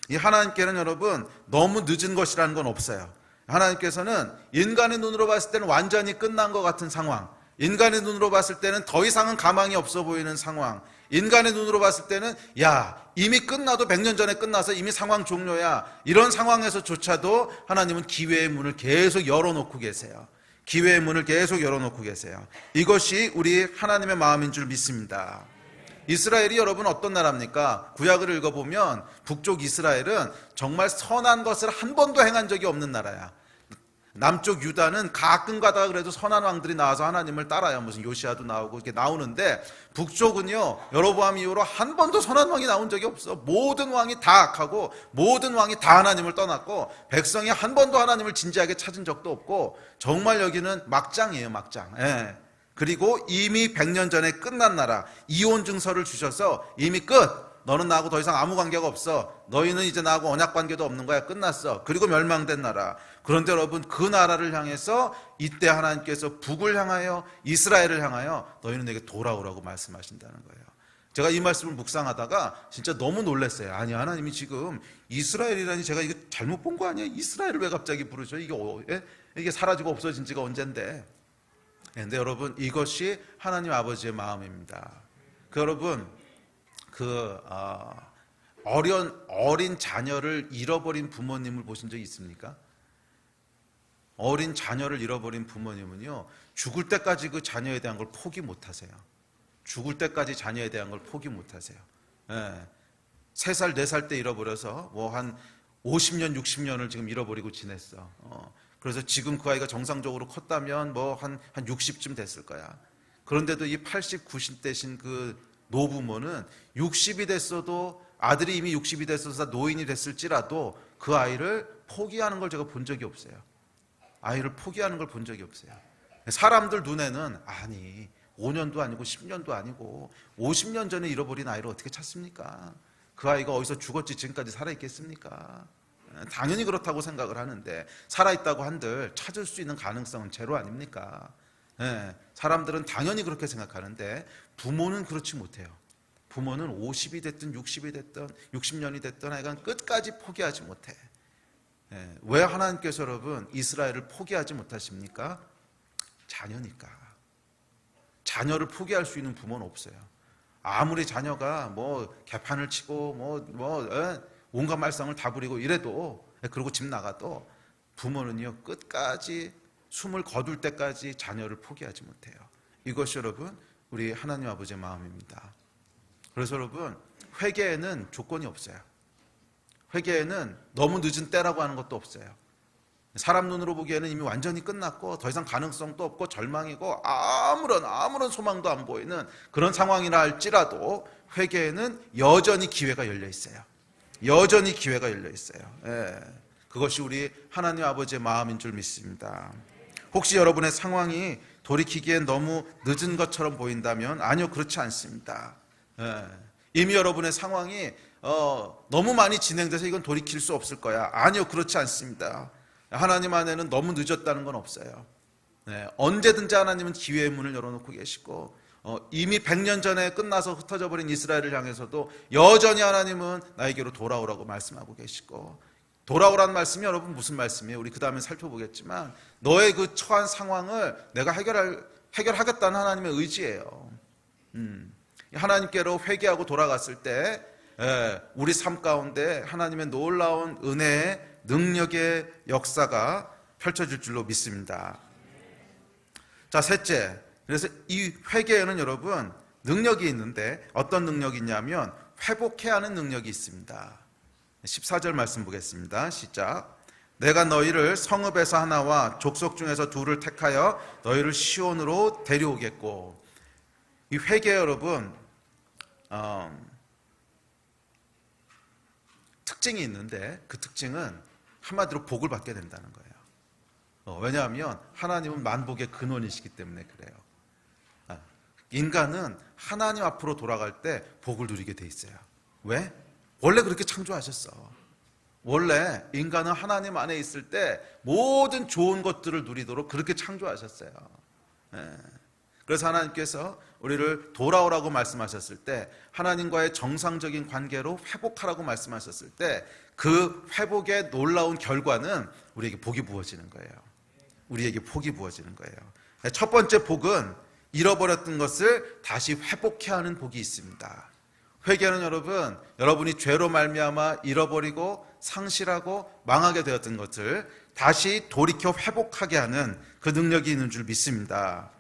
이 하나님께는 여러분 너무 늦은 것이라는 건 없어요. 하나님께서는 인간의 눈으로 봤을 때는 완전히 끝난 것 같은 상황, 인간의 눈으로 봤을 때는 더 이상은 가망이 없어 보이는 상황, 인간의 눈으로 봤을 때는 이미 끝나도 100년 전에 끝나서 이미 상황 종료야, 이런 상황에서조차도 하나님은 기회의 문을 계속 열어놓고 계세요. 기회의 문을 계속 열어놓고 계세요. 이것이 우리 하나님의 마음인 줄 믿습니다. 이스라엘이 여러분 어떤 나라입니까? 구약을 읽어보면 북쪽 이스라엘은 정말 선한 것을 한 번도 행한 적이 없는 나라야. 남쪽 유다는 가끔 가다가 그래도 선한 왕들이 나와서 하나님을 따라요. 무슨 요시아도 나오고 이렇게 나오는데, 북쪽은요 여로보암 이후로 한 번도 선한 왕이 나온 적이 없어. 모든 왕이 다 악하고 모든 왕이 다 하나님을 떠났고 백성이 한 번도 하나님을 진지하게 찾은 적도 없고, 정말 여기는 막장이에요, 막장. 그리고 이미 100년 전에 끝난 나라, 이혼 증서를 주셔서 이미 끝, 너는 나하고 더 이상 아무 관계가 없어, 너희는 이제 나하고 언약 관계도 없는 거야, 끝났어. 그리고 멸망된 나라. 그런데 여러분 그 나라를 향해서 이때 하나님께서 북을 향하여 이스라엘을 향하여 너희는 내게 돌아오라고 말씀하신다는 거예요. 제가 이 말씀을 묵상하다가 진짜 너무 놀랐어요. 아니, 하나님이 지금 이스라엘이라니, 제가 이거 잘못 본 거 아니에요? 이스라엘을 왜 갑자기 부르죠? 이게 사라지고 없어진 지가 언젠데. 근데 여러분 이것이 하나님 아버지의 마음입니다. 여러분 어린 자녀를 잃어버린 부모님을 보신 적 있습니까? 어린 자녀를 잃어버린 부모님은요 죽을 때까지 그 자녀에 대한 걸 포기 못하세요. 죽을 때까지 자녀에 대한 걸 포기 못하세요. 3살 4살 때 잃어버려서 한 50년 60년을 지금 잃어버리고 지냈어. 그래서 지금 그 아이가 정상적으로 컸다면 한 60쯤 됐을 거야. 그런데도 이 80, 90 되신 그 노부모는 60이 됐어도, 아들이 이미 60이 됐어서 노인이 됐을지라도 그 아이를 포기하는 걸 제가 본 적이 없어요. 아이를 포기하는 걸 본 적이 없어요. 사람들 눈에는 아니 5년도 아니고 10년도 아니고 50년 전에 잃어버린 아이를 어떻게 찾습니까? 그 아이가 어디서 죽었지 지금까지 살아있겠습니까? 당연히 그렇다고 생각을 하는데, 살아있다고 한들 찾을 수 있는 가능성은 제로 아닙니까? 사람들은 당연히 그렇게 생각하는데 부모는 그렇지 못해요. 부모는 50이 됐든 60이 됐든 60년이 됐든 하여간 끝까지 포기하지 못해. 왜 하나님께서 여러분 이스라엘을 포기하지 못하십니까? 자녀니까. 자녀를 포기할 수 있는 부모는 없어요. 아무리 자녀가 개판을 치고 온갖 말썽을 다 부리고 이래도, 그리고 집 나가도 부모는요 끝까지 숨을 거둘 때까지 자녀를 포기하지 못해요. 이것이 여러분 우리 하나님 아버지의 마음입니다. 그래서 여러분 회개에는 조건이 없어요. 회개에는 너무 늦은 때라고 하는 것도 없어요. 사람 눈으로 보기에는 이미 완전히 끝났고 더 이상 가능성도 없고 절망이고 아무런 소망도 안 보이는 그런 상황이라 할지라도 회개에는 여전히 기회가 열려 있어요. 여전히 기회가 열려 있어요. 그것이 우리 하나님 아버지의 마음인 줄 믿습니다. 혹시 여러분의 상황이 돌이키기엔 너무 늦은 것처럼 보인다면 아니요, 그렇지 않습니다. 이미 여러분의 상황이 너무 많이 진행돼서 이건 돌이킬 수 없을 거야. 아니요, 그렇지 않습니다. 하나님 안에는 너무 늦었다는 건 없어요. 네, 언제든지 하나님은 기회의 문을 열어놓고 계시고 이미 100년 전에 끝나서 흩어져 버린 이스라엘을 향해서도 여전히 하나님은 나에게로 돌아오라고 말씀하고 계시고, 돌아오라는 말씀이 여러분 무슨 말씀이에요? 우리 그 다음에 살펴보겠지만 너의 그 처한 상황을 내가 해결하겠다는 하나님의 의지예요. 하나님께로 회개하고 돌아갔을 때 우리 삶 가운데 하나님의 놀라운 은혜의 능력의 역사가 펼쳐질 줄로 믿습니다. 자, 셋째, 그래서 이 회개에는 여러분 능력이 있는데 어떤 능력이 있냐면 회복해야 하는 능력이 있습니다. 14절 말씀 보겠습니다. 시작. 내가 너희를 성읍에서 하나와 족속 중에서 둘을 택하여 너희를 시온으로 데려오겠고. 이 회개 여러분 특징이 있는데 그 특징은 한마디로 복을 받게 된다는 거예요. 왜냐하면 하나님은 만복의 근원이시기 때문에 그래요. 인간은 하나님 앞으로 돌아갈 때 복을 누리게 돼 있어요. 왜? 원래 그렇게 창조하셨어. 원래 인간은 하나님 안에 있을 때 모든 좋은 것들을 누리도록 그렇게 창조하셨어요. 그래서 하나님께서 우리를 돌아오라고 말씀하셨을 때, 하나님과의 정상적인 관계로 회복하라고 말씀하셨을 때 그 회복의 놀라운 결과는 우리에게 복이 부어지는 거예요. 우리에게 복이 부어지는 거예요. 첫 번째 복은 잃어버렸던 것을 다시 회복해야 하는 복이 있습니다. 회개는 여러분, 여러분이 죄로 말미암아 잃어버리고 상실하고 망하게 되었던 것을 다시 돌이켜 회복하게 하는 그 능력이 있는 줄 믿습니다.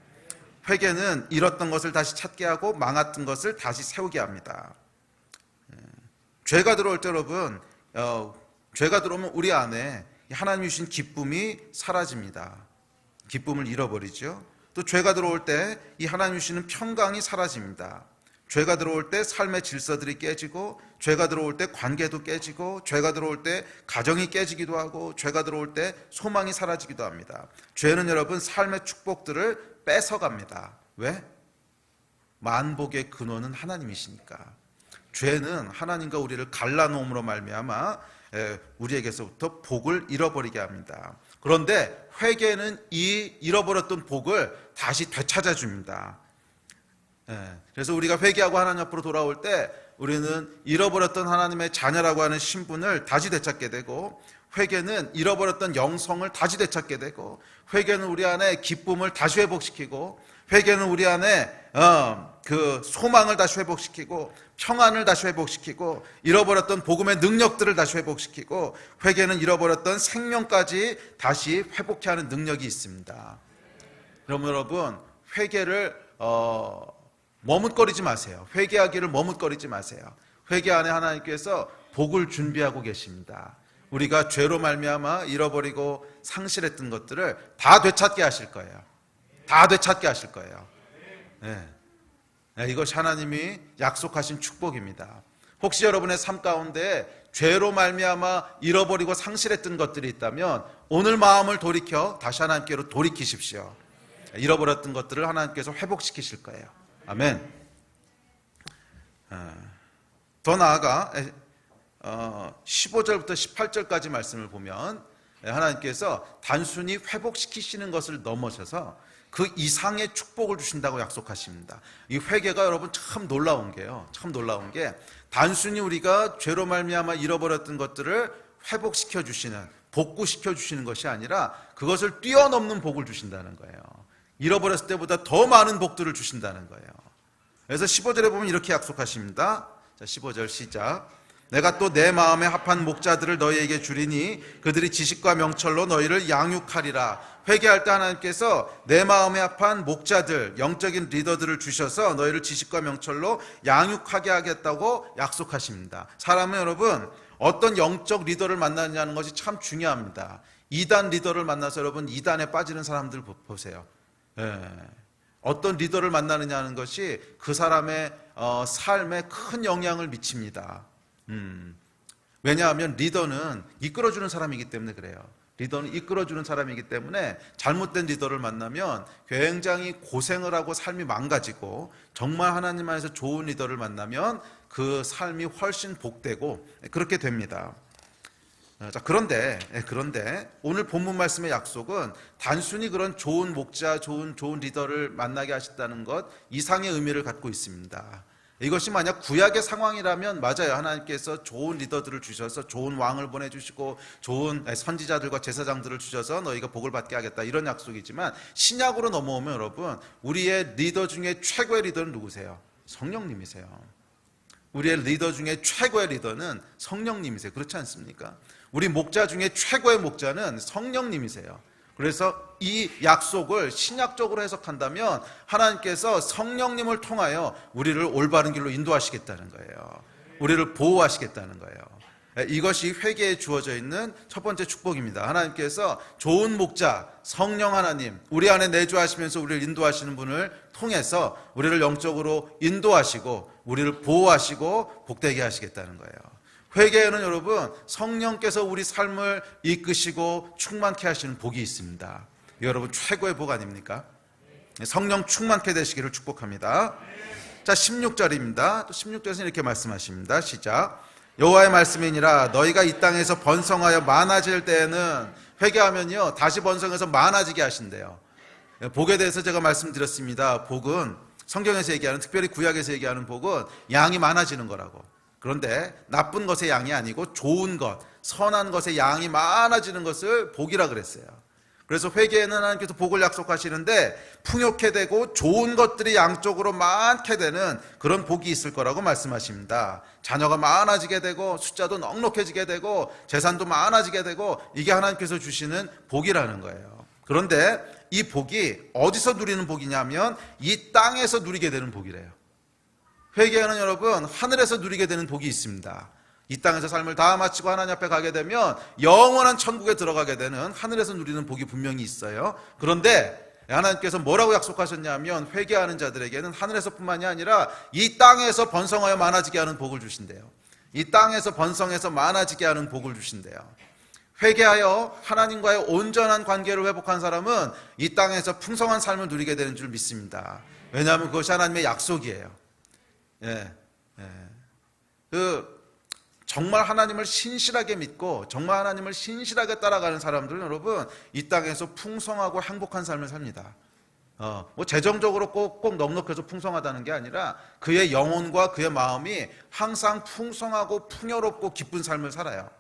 회개는 잃었던 것을 다시 찾게 하고 망했던 것을 다시 세우게 합니다. 죄가 들어올 때 여러분, 죄가 들어오면 우리 안에 하나님이 주신 기쁨이 사라집니다. 기쁨을 잃어버리죠. 또 죄가 들어올 때 이 하나님이 주시는 평강이 사라집니다. 죄가 들어올 때 삶의 질서들이 깨지고, 죄가 들어올 때 관계도 깨지고, 죄가 들어올 때 가정이 깨지기도 하고, 죄가 들어올 때 소망이 사라지기도 합니다. 죄는 여러분 삶의 축복들을 뺏어갑니다. 왜? 만복의 근원은 하나님이시니까. 죄는 하나님과 우리를 갈라놓음으로 말미암아 우리에게서부터 복을 잃어버리게 합니다. 그런데 회개는 이 잃어버렸던 복을 다시 되찾아 줍니다. 그래서 우리가 회개하고 하나님 앞으로 돌아올 때 우리는 잃어버렸던 하나님의 자녀라고 하는 신분을 다시 되찾게 되고, 회개는 잃어버렸던 영성을 다시 되찾게 되고, 회개는 우리 안에 기쁨을 다시 회복시키고, 회개는 우리 안에 그 소망을 다시 회복시키고, 평안을 다시 회복시키고, 잃어버렸던 복음의 능력들을 다시 회복시키고, 회개는 잃어버렸던 생명까지 다시 회복해 하는 능력이 있습니다. 그럼 여러분, 회개를 머뭇거리지 마세요. 회개하기를 머뭇거리지 마세요. 회개 안에 하나님께서 복을 준비하고 계십니다. 우리가 죄로 말미암아 잃어버리고 상실했던 것들을 다 되찾게 하실 거예요. 다 되찾게 하실 거예요. 이것이 하나님이 약속하신 축복입니다. 혹시 여러분의 삶 가운데 죄로 말미암아 잃어버리고 상실했던 것들이 있다면 오늘 마음을 돌이켜 다시 하나님께로 돌이키십시오. 잃어버렸던 것들을 하나님께서 회복시키실 거예요. 아멘. 더 나아가 15절부터 18절까지 말씀을 보면 하나님께서 단순히 회복시키시는 것을 넘어서서 그 이상의 축복을 주신다고 약속하십니다. 이 회개가 여러분 참 놀라운 게요. 참 놀라운 게 단순히 우리가 죄로 말미암아 잃어버렸던 것들을 회복시켜 주시는, 복구시켜 주시는 것이 아니라 그것을 뛰어넘는 복을 주신다는 거예요. 잃어버렸을 때보다 더 많은 복들을 주신다는 거예요. 그래서 15절에 보면 이렇게 약속하십니다. 자, 15절 시작. 내가 또 내 마음에 합한 목자들을 너희에게 주리니 그들이 지식과 명철로 너희를 양육하리라. 회개할 때 하나님께서 내 마음에 합한 목자들, 영적인 리더들을 주셔서 너희를 지식과 명철로 양육하게 하겠다고 약속하십니다. 사람은 여러분 어떤 영적 리더를 만나느냐는 것이 참 중요합니다. 이단 리더를 만나서 여러분 이단에 빠지는 사람들 보세요. 어떤 리더를 만나느냐는 것이 그 사람의 삶에 큰 영향을 미칩니다. 왜냐하면 리더는 이끌어주는 사람이기 때문에 그래요. 리더는 이끌어주는 사람이기 때문에 잘못된 리더를 만나면 굉장히 고생을 하고 삶이 망가지고, 정말 하나님 안에서 좋은 리더를 만나면 그 삶이 훨씬 복되고 그렇게 됩니다. 자, 그런데 오늘 본문 말씀의 약속은 단순히 그런 좋은 목자, 좋은 리더를 만나게 하셨다는 것 이상의 의미를 갖고 있습니다. 이것이 만약 구약의 상황이라면 맞아요. 하나님께서 좋은 리더들을 주셔서 좋은 왕을 보내주시고 좋은 선지자들과 제사장들을 주셔서 너희가 복을 받게 하겠다, 이런 약속이지만 신약으로 넘어오면 여러분, 우리의 리더 중에 최고의 리더는 누구세요? 성령님이세요. 우리의 리더 중에 최고의 리더는 성령님이세요. 그렇지 않습니까? 우리 목자 중에 최고의 목자는 성령님이세요. 그래서 이 약속을 신약적으로 해석한다면 하나님께서 성령님을 통하여 우리를 올바른 길로 인도하시겠다는 거예요. 우리를 보호하시겠다는 거예요. 이것이 회개에 주어져 있는 첫 번째 축복입니다. 하나님께서 좋은 목자, 성령 하나님, 우리 안에 내주하시면서 우리를 인도하시는 분을 통해서 우리를 영적으로 인도하시고 우리를 보호하시고 복되게 하시겠다는 거예요. 회개에는 여러분, 성령께서 우리 삶을 이끄시고 충만케 하시는 복이 있습니다. 여러분, 최고의 복 아닙니까? 성령 충만케 되시기를 축복합니다. 자, 16절입니다. 또 16절에서 이렇게 말씀하십니다. 시작. 여호와의 말씀이니라 너희가 이 땅에서 번성하여 많아질 때에는, 회개하면요 다시 번성해서 많아지게 하신대요. 복에 대해서 제가 말씀드렸습니다. 복은 성경에서 얘기하는, 특별히 구약에서 얘기하는 복은 양이 많아지는 거라고. 그런데 나쁜 것의 양이 아니고 좋은 것, 선한 것의 양이 많아지는 것을 복이라 그랬어요. 그래서 회개에는 하나님께서 복을 약속하시는데 풍요케 되고 좋은 것들이 양쪽으로 많게 되는 그런 복이 있을 거라고 말씀하십니다. 자녀가 많아지게 되고 숫자도 넉넉해지게 되고 재산도 많아지게 되고, 이게 하나님께서 주시는 복이라는 거예요. 그런데 이 복이 어디서 누리는 복이냐면 이 땅에서 누리게 되는 복이래요. 회개는 여러분, 하늘에서 누리게 되는 복이 있습니다. 이 땅에서 삶을 다 마치고 하나님 앞에 가게 되면 영원한 천국에 들어가게 되는 하늘에서 누리는 복이 분명히 있어요. 그런데 하나님께서 뭐라고 약속하셨냐면, 회개하는 자들에게는 하늘에서뿐만이 아니라 이 땅에서 번성하여 많아지게 하는 복을 주신대요. 이 땅에서 번성해서 많아지게 하는 복을 주신대요. 회개하여 하나님과의 온전한 관계를 회복한 사람은 이 땅에서 풍성한 삶을 누리게 되는 줄 믿습니다. 왜냐하면 그것이 하나님의 약속이에요. 정말 하나님을 신실하게 믿고 정말 하나님을 신실하게 따라가는 사람들은 여러분, 이 땅에서 풍성하고 행복한 삶을 삽니다. 뭐 재정적으로 꼭 넉넉해서 풍성하다는 게 아니라 그의 영혼과 그의 마음이 항상 풍성하고 풍요롭고 기쁜 삶을 살아요.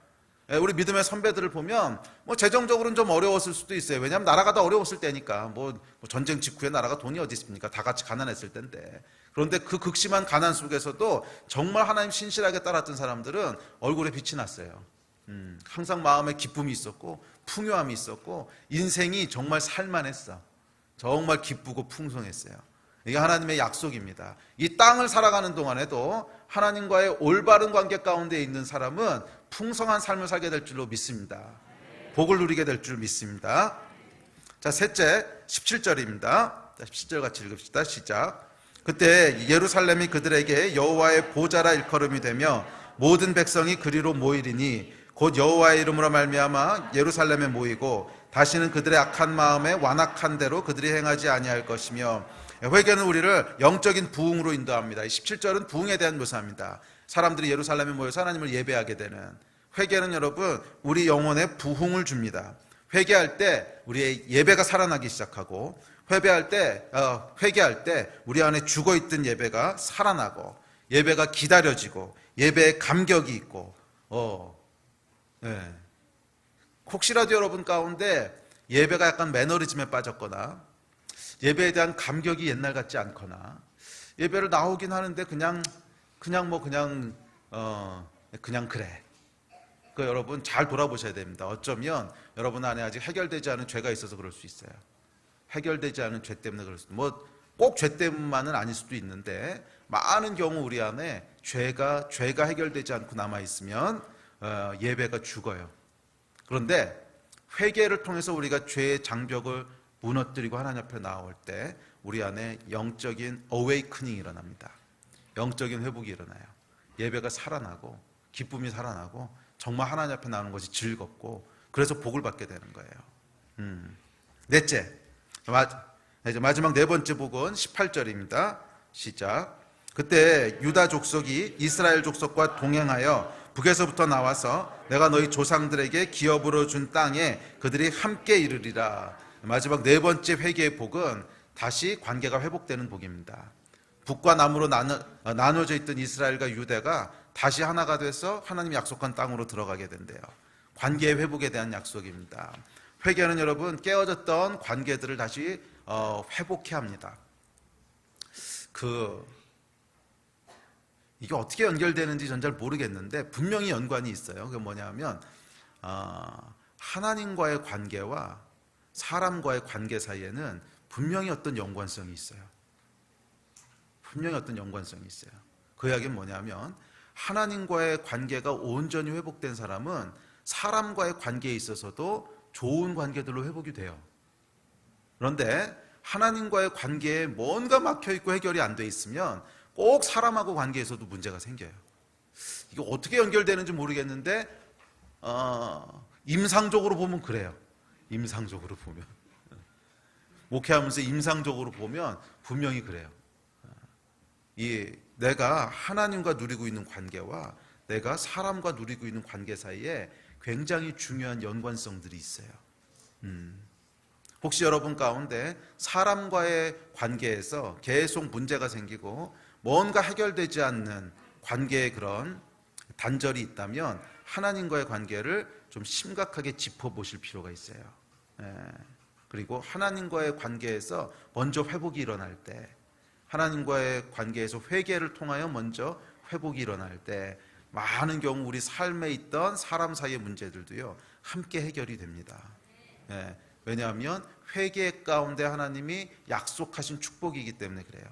우리 믿음의 선배들을 보면 뭐 재정적으로는 좀 어려웠을 수도 있어요. 왜냐하면 나라가 다 어려웠을 때니까. 뭐 전쟁 직후에 나라가 돈이 어디 있습니까? 다 같이 가난했을 때인데. 그런데 그 극심한 가난 속에서도 정말 하나님 신실하게 따랐던 사람들은 얼굴에 빛이 났어요. 항상 마음에 기쁨이 있었고 풍요함이 있었고 인생이 정말 살만했어. 정말 기쁘고 풍성했어요. 이게 하나님의 약속입니다. 이 땅을 살아가는 동안에도 하나님과의 올바른 관계 가운데 있는 사람은 풍성한 삶을 살게 될 줄로 믿습니다. 복을 누리게 될 줄 믿습니다. 자, 셋째 17절입니다. 17절 같이 읽읍시다. 시작. 그때 예루살렘이 그들에게 여호와의 보좌라 일컬음이 되며 모든 백성이 그리로 모이리니 곧 여호와의 이름으로 말미암아 예루살렘에 모이고 다시는 그들의 악한 마음에 완악한 대로 그들이 행하지 아니할 것이며. 회개는 우리를 영적인 부흥으로 인도합니다. 17절은 부흥에 대한 묘사입니다. 사람들이 예루살렘에 모여서 하나님을 예배하게 되는. 회개는 여러분, 우리 영혼에 부흥을 줍니다. 회개할 때 우리의 예배가 살아나기 시작하고, 회개할 때 우리 안에 죽어있던 예배가 살아나고, 예배가 기다려지고, 예배에 감격이 있고. 혹시라도 여러분 가운데 예배가 약간 매너리즘에 빠졌거나 예배에 대한 감격이 옛날 같지 않거나, 예배를 나오긴 하는데 그냥 그래. 그 여러분 잘 돌아보셔야 됩니다. 어쩌면 여러분 안에 아직 해결되지 않은 죄가 있어서 그럴 수 있어요. 해결되지 않은 죄 때문에 그럴 수도, 뭐 꼭 죄 때문만은 아닐 수도 있는데, 많은 경우 우리 안에 죄가 해결되지 않고 남아 있으면 예배가 죽어요. 그런데 회개를 통해서 우리가 죄의 장벽을 무너뜨리고 하나님 앞에 나올 때 우리 안에 영적인 어웨이크닝이 일어납니다. 영적인 회복이 일어나요. 예배가 살아나고 기쁨이 살아나고 정말 하나님 앞에 나오는 것이 즐겁고, 그래서 복을 받게 되는 거예요. 넷째, 마지막 네 번째 복은 18절입니다. 시작. 그때 유다 족속이 이스라엘 족속과 동행하여 북에서부터 나와서 내가 너희 조상들에게 기업으로 준 땅에 그들이 함께 이르리라. 마지막 네 번째 회개의 복은 다시 관계가 회복되는 복입니다. 북과 남으로 나눠져 있던 이스라엘과 유대가 다시 하나가 돼서 하나님이 약속한 땅으로 들어가게 된대요. 관계의 회복에 대한 약속입니다. 회개는 여러분 깨어졌던 관계들을 다시 회복해야 합니다. 이게 어떻게 연결되는지 전 잘 모르겠는데 분명히 연관이 있어요. 그게 뭐냐면 하나님과의 관계와 사람과의 관계 사이에는 분명히 어떤 연관성이 있어요. 분명히 어떤 연관성이 있어요. 그 이야기는 뭐냐면 하나님과의 관계가 온전히 회복된 사람은 사람과의 관계에 있어서도 좋은 관계들로 회복이 돼요. 그런데 하나님과의 관계에 뭔가 막혀있고 해결이 안 돼 있으면 꼭 사람하고 관계에서도 문제가 생겨요. 이게 어떻게 연결되는지 모르겠는데 임상적으로 보면 그래요. 임상적으로 보면 목회하면서 임상적으로 보면 분명히 그래요. 내가 하나님과 누리고 있는 관계와 내가 사람과 누리고 있는 관계 사이에 굉장히 중요한 연관성들이 있어요. 혹시 여러분 가운데 사람과의 관계에서 계속 문제가 생기고 뭔가 해결되지 않는 관계에 그런 단절이 있다면 하나님과의 관계를 좀 심각하게 짚어보실 필요가 있어요. 그리고 하나님과의 관계에서 먼저 회복이 일어날 때, 하나님과의 관계에서 회개를 통하여 먼저 회복이 일어날 때 많은 경우 우리 삶에 있던 사람 사이의 문제들도요 함께 해결이 됩니다. 왜냐하면 회개 가운데 하나님이 약속하신 축복이기 때문에 그래요.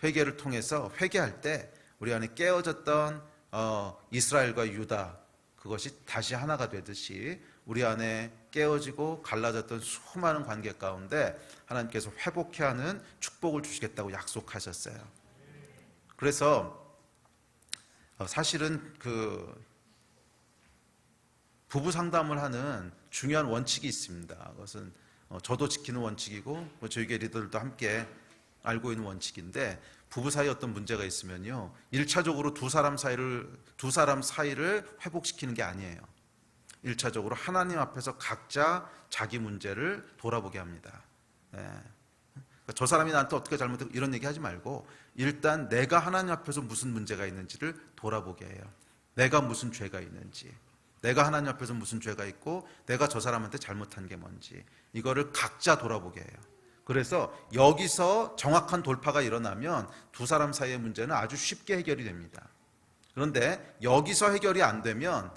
회개를 통해서 회개할 때 우리 안에 깨어졌던 이스라엘과 유다 그것이 다시 하나가 되듯이 우리 안에 깨어지고 갈라졌던 수많은 관계 가운데 하나님께서 회복해 하는 축복을 주시겠다고 약속하셨어요. 그래서 사실은 부부 상담을 하는 중요한 원칙이 있습니다. 그것은 저도 지키는 원칙이고 저희 교회 리더들도 함께 알고 있는 원칙인데 부부 사이에 어떤 문제가 있으면요 1차적으로 두 사람 사이를 회복시키는 게 아니에요. 1차적으로 하나님 앞에서 각자 자기 문제를 돌아보게 합니다. 저 사람이 나한테 어떻게 잘못했고 이런 얘기 하지 말고 일단 내가 하나님 앞에서 무슨 문제가 있는지를 돌아보게 해요. 내가 무슨 죄가 있는지, 내가 하나님 앞에서 무슨 죄가 있고 내가 저 사람한테 잘못한 게 뭔지 이거를 각자 돌아보게 해요. 그래서 여기서 정확한 돌파가 일어나면 두 사람 사이의 문제는 아주 쉽게 해결이 됩니다. 그런데 여기서 해결이 안 되면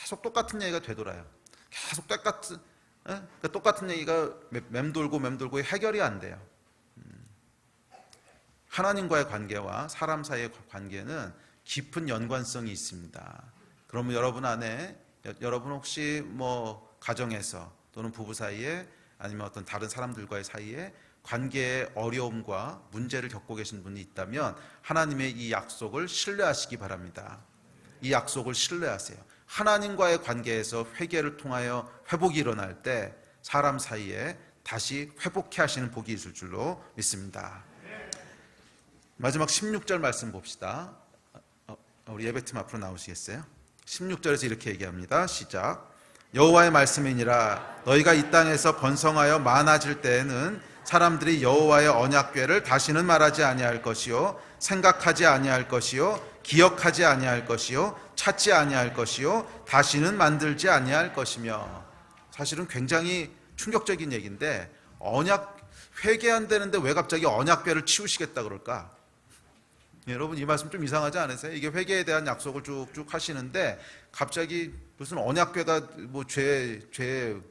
계속 똑같은 얘기가 되돌아요. 계속 똑같은 얘기가 맴돌고 해결이 안 돼요. 하나님과의 관계와 사람 사이의 관계는 깊은 연관성이 있습니다. 그러면 여러분 혹시 가정에서 또는 부부 사이에 아니면 어떤 다른 사람들과의 사이에 관계의 어려움과 문제를 겪고 계신 분이 있다면 하나님의 이 약속을 신뢰하시기 바랍니다. 이 약속을 신뢰하세요. 하나님과의 관계에서 회개를 통하여 회복이 일어날 때 사람 사이에 다시 회복해 하시는 복이 있을 줄로 믿습니다. 마지막 16절 말씀 봅시다. 우리 예배팀 앞으로 나오시겠어요? 16절에서 이렇게 얘기합니다. 시작. 여호와의 말씀이니라 너희가 이 땅에서 번성하여 많아질 때에는 사람들이 여호와의 언약궤를 다시는 말하지 아니할 것이요 생각하지 아니할 것이요 기억하지 아니할 것이요 찾지 아니할 것이요 다시는 만들지 아니할 것이며. 사실은 굉장히 충격적인 얘기인데 회개한다는데 왜 갑자기 언약궤를 치우시겠다 그럴까? 여러분 이 말씀 좀 이상하지 않으세요? 이게 회개에 대한 약속을 쭉쭉 하시는데 갑자기 무슨 언약궤가 죄의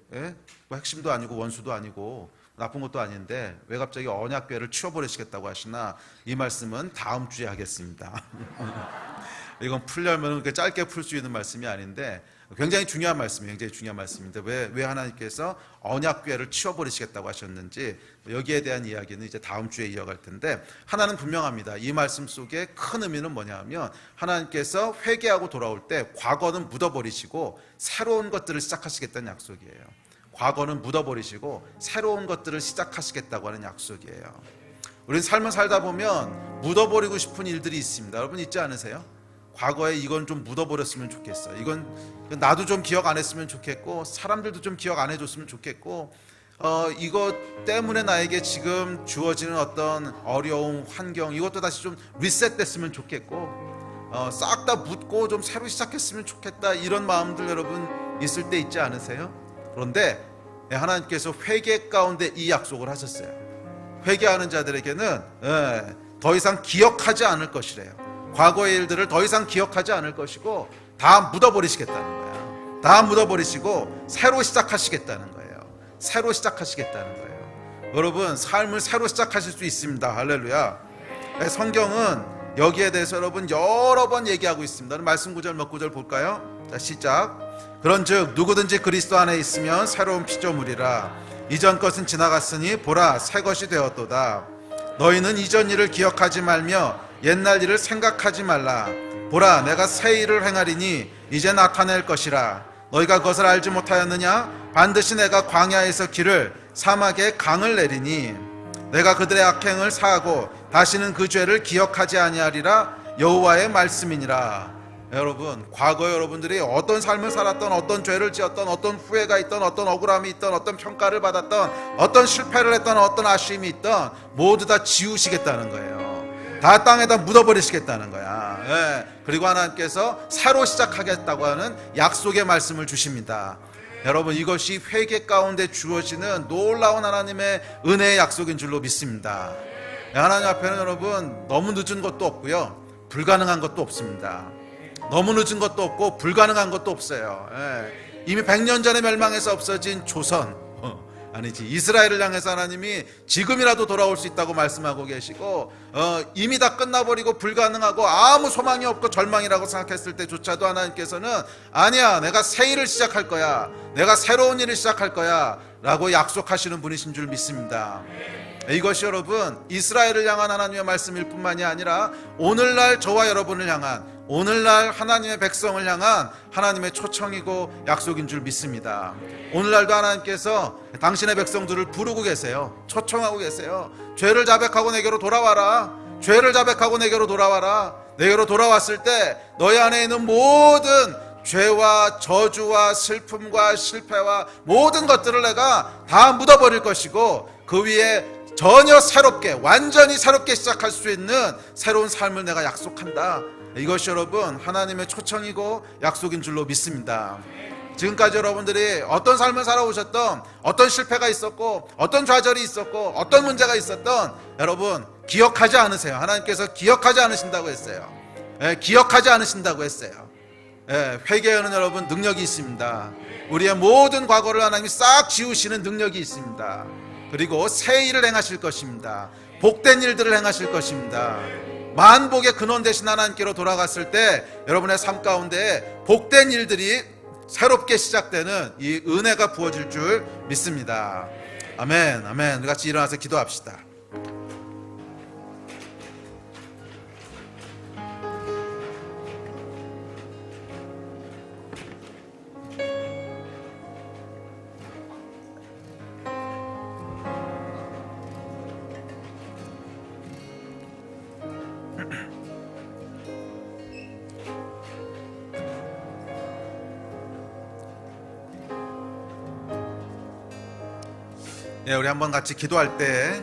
핵심도 아니고 원수도 아니고 나쁜 것도 아닌데 왜 갑자기 언약궤를 치워버리시겠다고 하시나? 이 말씀은 다음 주에 하겠습니다. 이건 풀려면 그렇게 짧게 풀 수 있는 말씀이 아닌데 굉장히 중요한 말씀이에요. 굉장히 중요한 말씀인데 왜 하나님께서 언약궤를 치워버리시겠다고 하셨는지 여기에 대한 이야기는 이제 다음 주에 이어갈 텐데 하나는 분명합니다. 이 말씀 속에 큰 의미는 뭐냐 하면 하나님께서 회개하고 돌아올 때 과거는 묻어버리시고 새로운 것들을 시작하시겠다는 약속이에요. 과거는 묻어버리시고 새로운 것들을 시작하시겠다고 하는 약속이에요. 우리는 삶을 살다 보면 묻어버리고 싶은 일들이 있습니다. 여러분 있지 않으세요? 과거에 이건 좀 묻어버렸으면 좋겠어. 이건 나도 좀 기억 안 했으면 좋겠고 사람들도 좀 기억 안 해줬으면 좋겠고 이것 때문에 나에게 지금 주어지는 어떤 어려움, 환경 이것도 다시 좀 리셋됐으면 좋겠고 싹 다 묻고 좀 새로 시작했으면 좋겠다, 이런 마음들 여러분 있을 때 있지 않으세요? 그런데 하나님께서 회개 가운데 이 약속을 하셨어요. 회개하는 자들에게는 더 이상 기억하지 않을 것이래요. 과거의 일들을 더 이상 기억하지 않을 것이고 다 묻어버리시겠다는 거예요. 다 묻어버리시고 새로 시작하시겠다는 거예요. 새로 시작하시겠다는 거예요. 여러분, 삶을 새로 시작하실 수 있습니다. 할렐루야. 성경은 여기에 대해서 여러분 여러 번 얘기하고 있습니다. 말씀 구절 몇 구절 볼까요? 자, 시작. 그런즉 누구든지 그리스도 안에 있으면 새로운 피조물이라. 이전 것은 지나갔으니 보라 새 것이 되었도다. 너희는 이전 일을 기억하지 말며 옛날 일을 생각하지 말라. 보라 내가 새 일을 행하리니 이제 나타낼 것이라. 너희가 그것을 알지 못하였느냐? 반드시 내가 광야에서 길을 사막에 강을 내리니 내가 그들의 악행을 사하고 다시는 그 죄를 기억하지 아니하리라. 여호와의 말씀이니라. 여러분, 과거에 여러분들이 어떤 삶을 살았던, 어떤 죄를 지었던, 어떤 후회가 있던, 어떤 억울함이 있던, 어떤 평가를 받았던, 어떤 실패를 했던, 어떤 아쉬움이 있던, 모두 다 지우시겠다는 거예요. 다 땅에다 묻어버리시겠다는 거야. 그리고 하나님께서 새로 시작하겠다고 하는 약속의 말씀을 주십니다. 여러분, 이것이 회개 가운데 주어지는 놀라운 하나님의 은혜의 약속인 줄로 믿습니다. 하나님 앞에는 여러분 너무 늦은 것도 없고요, 불가능한 것도 없습니다. 너무 늦은 것도 없고 불가능한 것도 없어요. 이미 100년 전에 멸망해서 없어진 조선, 아니지, 이스라엘을 향해서 하나님이 지금이라도 돌아올 수 있다고 말씀하고 계시고, 이미 다 끝나버리고 불가능하고 아무 소망이 없고 절망이라고 생각했을 때조차도 하나님께서는 아니야, 내가 새 일을 시작할 거야, 내가 새로운 일을 시작할 거야 라고 약속하시는 분이신 줄 믿습니다. 이것이 여러분 이스라엘을 향한 하나님의 말씀일 뿐만이 아니라 오늘날 저와 여러분을 향한, 오늘날 하나님의 백성을 향한 하나님의 초청이고 약속인 줄 믿습니다. 오늘날도 하나님께서 당신의 백성들을 부르고 계세요. 초청하고 계세요. 죄를 자백하고 내게로 돌아와라. 죄를 자백하고 내게로 돌아와라. 내게로 돌아왔을 때 너희 안에 있는 모든 죄와 저주와 슬픔과 실패와 모든 것들을 내가 다 묻어버릴 것이고, 그 위에 전혀 새롭게, 완전히 새롭게 시작할 수 있는 새로운 삶을 내가 약속한다. 이것이 여러분 하나님의 초청이고 약속인 줄로 믿습니다. 지금까지 여러분들이 어떤 삶을 살아오셨던, 어떤 실패가 있었고, 어떤 좌절이 있었고, 어떤 문제가 있었던, 여러분 기억하지 않으세요. 하나님께서 기억하지 않으신다고 했어요. 기억하지 않으신다고 했어요. 회개하는 여러분 능력이 있습니다. 우리의 모든 과거를 하나님이 싹 지우시는 능력이 있습니다. 그리고 새 일을 행하실 것입니다. 복된 일들을 행하실 것입니다. 만복의 근원 되신 하나님께로 돌아갔을 때 여러분의 삶 가운데 복된 일들이 새롭게 시작되는 이 은혜가 부어질 줄 믿습니다. 아멘, 아멘. 우리 같이 일어나서 기도합시다. 우리 한번 같이 기도할 때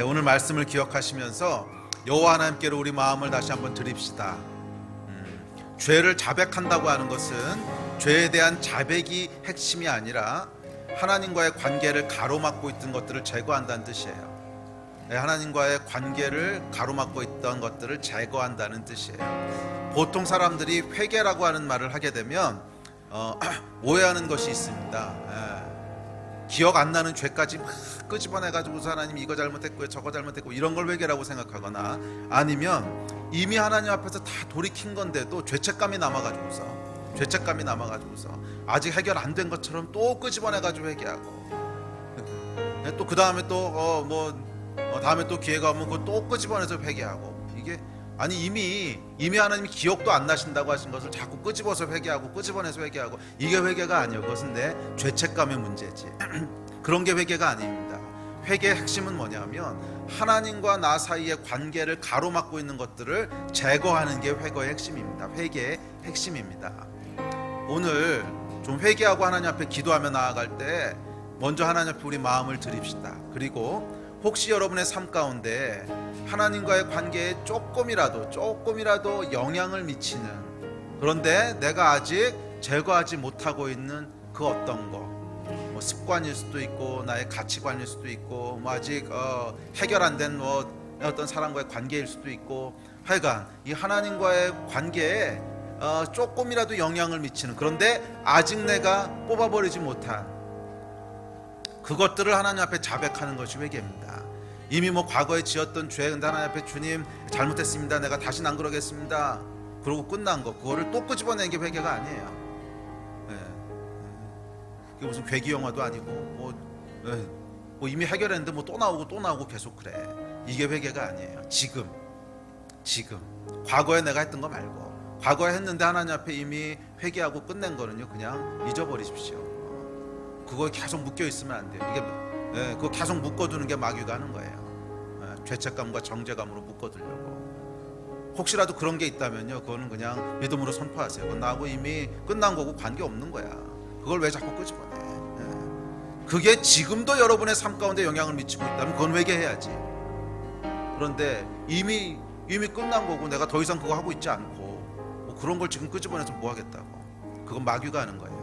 오늘 말씀을 기억하시면서 여호와 하나님께로 우리 마음을 다시 한번 드립시다. 죄를 자백한다고 하는 것은 죄에 대한 자백이 핵심이 아니라 하나님과의 관계를 가로막고 있던 것들을 제거한다는 뜻이에요. 하나님과의 관계를 가로막고 있던 것들을 제거한다는 뜻이에요. 보통 사람들이 회개라고 하는 말을 하게 되면 오해하는 것이 있습니다. 기억 안 나는 죄까지 막 끄집어내가지고서 하나님 이거 잘못했고 저거 잘못했고 이런 걸 회개라고 생각하거나, 아니면 이미 하나님 앞에서 다 돌이킨 건데도 죄책감이 남아가지고서 아직 해결 안 된 것처럼 또 끄집어내가지고 회개하고, 또 그 다음에 또 다음에 또 기회가 오면 그거 또 끄집어내서 회개하고, 이게 아니 이미 하나님이 기억도 안 나신다고 하신 것을 자꾸 끄집어서 회개하고 끄집어내서 회개하고, 이게 회개가 아니에요. 그것은 내 죄책감의 문제지. 그런 게 회개가 아닙니다. 회개의 핵심은 뭐냐면 하나님과 나 사이의 관계를 가로막고 있는 것들을 제거하는 게 회개의 핵심입니다. 회개의 핵심입니다. 오늘 좀 회개하고 하나님 앞에 기도하며 나아갈 때 먼저 하나님 앞에 우리 마음을 드립시다. 그리고 혹시 여러분의 삶 가운데 하나님과의 관계에 조금이라도 영향을 미치는, 그런데 내가 아직 제거하지 못하고 있는 그 어떤 거, 뭐 습관일 수도 있고 나의 가치관일 수도 있고 뭐 아직 해결 안 된 어떤 사람과의 관계일 수도 있고, 하여간 이 하나님과의 관계에 조금이라도 영향을 미치는, 그런데 아직 내가 뽑아버리지 못한 그것들을 하나님 앞에 자백하는 것이 회개입니다. 이미 뭐 과거에 지었던 죄, 근데 하나님 앞에 주님 잘못했습니다, 내가 다시는 안 그러겠습니다, 그러고 끝난 거, 그거를 또 끄집어내는 게 회개가 아니에요. 그게 무슨 괴기 영화도 아니고 뭐 이미 해결했는데 뭐 또 나오고 계속 그래. 이게 회개가 아니에요. 지금 과거에 내가 했던 거 말고, 과거에 했는데 하나님 앞에 이미 회개하고 끝낸 거는요, 그냥 잊어버리십시오. 그거에 계속 묶여 있으면 안 돼요. 이게 그거 계속 묶어두는 게 마귀가 하는 거예요. 죄책감과 정죄감으로 묶어두려고. 혹시라도 그런 게 있다면요, 그거는 그냥 믿음으로 선포하세요. 그건 나하고 이미 끝난 거고 관계 없는 거야. 그걸 왜 자꾸 끄집어내? 그게 지금도 여러분의 삶 가운데 영향을 미치고 있다면 그건 회개해야지. 그런데 이미 끝난 거고 내가 더 이상 그거 하고 있지 않고 뭐 그런 걸 지금 끄집어내서 뭐 하겠다고. 그건 마귀가 하는 거예요.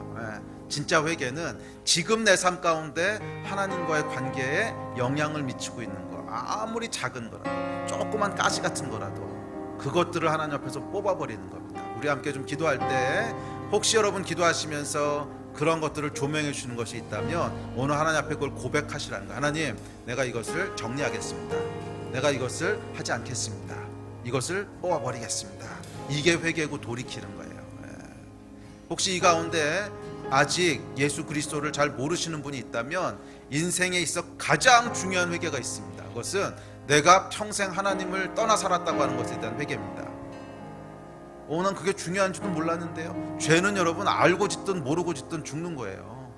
진짜 회개는 지금 내 삶 가운데 하나님과의 관계에 영향을 미치고 있는 거, 아무리 작은 거라도, 조그만 가시 같은 거라도 그것들을 하나님 앞에서 뽑아버리는 겁니다. 우리 함께 좀 기도할 때 혹시 여러분 기도하시면서 그런 것들을 조명해 주시는 것이 있다면 오늘 하나님 앞에 그걸 고백하시라는 거예요. 하나님, 내가 이것을 정리하겠습니다. 내가 이것을 하지 않겠습니다. 이것을 뽑아버리겠습니다. 이게 회개고 돌이키는 거예요. 혹시 이 가운데 아직 예수 그리스도를 잘 모르시는 분이 있다면 인생에 있어 가장 중요한 회개가 있습니다. 그것은 내가 평생 하나님을 떠나 살았다고 하는 것에 대한 회개입니다. 난 그게 중요한지도 몰랐는데요. 죄는 여러분 알고 짓든 모르고 짓든 죽는 거예요.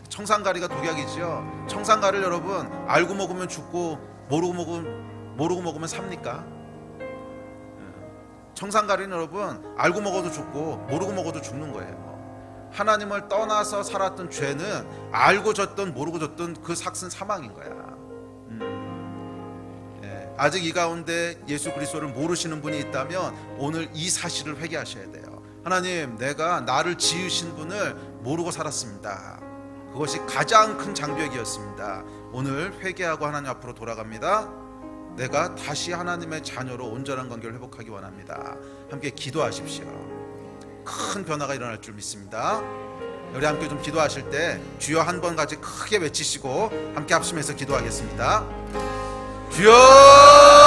청산가리가 독약이죠. 청산가리를 여러분 알고 먹으면 죽고 모르고 먹으면 삽니까? 청산가리는 여러분 알고 먹어도 죽고 모르고 먹어도 죽는 거예요. 하나님을 떠나서 살았던 죄는 알고 졌든 모르고 졌든 그 삭은 사망인 거야. 아직 이 가운데 예수 그리스도를 모르시는 분이 있다면 오늘 이 사실을 회개하셔야 돼요. 하나님, 내가 나를 지으신 분을 모르고 살았습니다. 그것이 가장 큰 장벽이었습니다. 오늘 회개하고 하나님 앞으로 돌아갑니다. 내가 다시 하나님의 자녀로 온전한 관계를 회복하기 원합니다. 함께 기도하십시오. 큰 변화가 일어날 줄 믿습니다. 우리 함께 좀 기도하실 때 주여 한 번 같이 크게 외치시고 함께 합심해서 기도하겠습니다. 주여!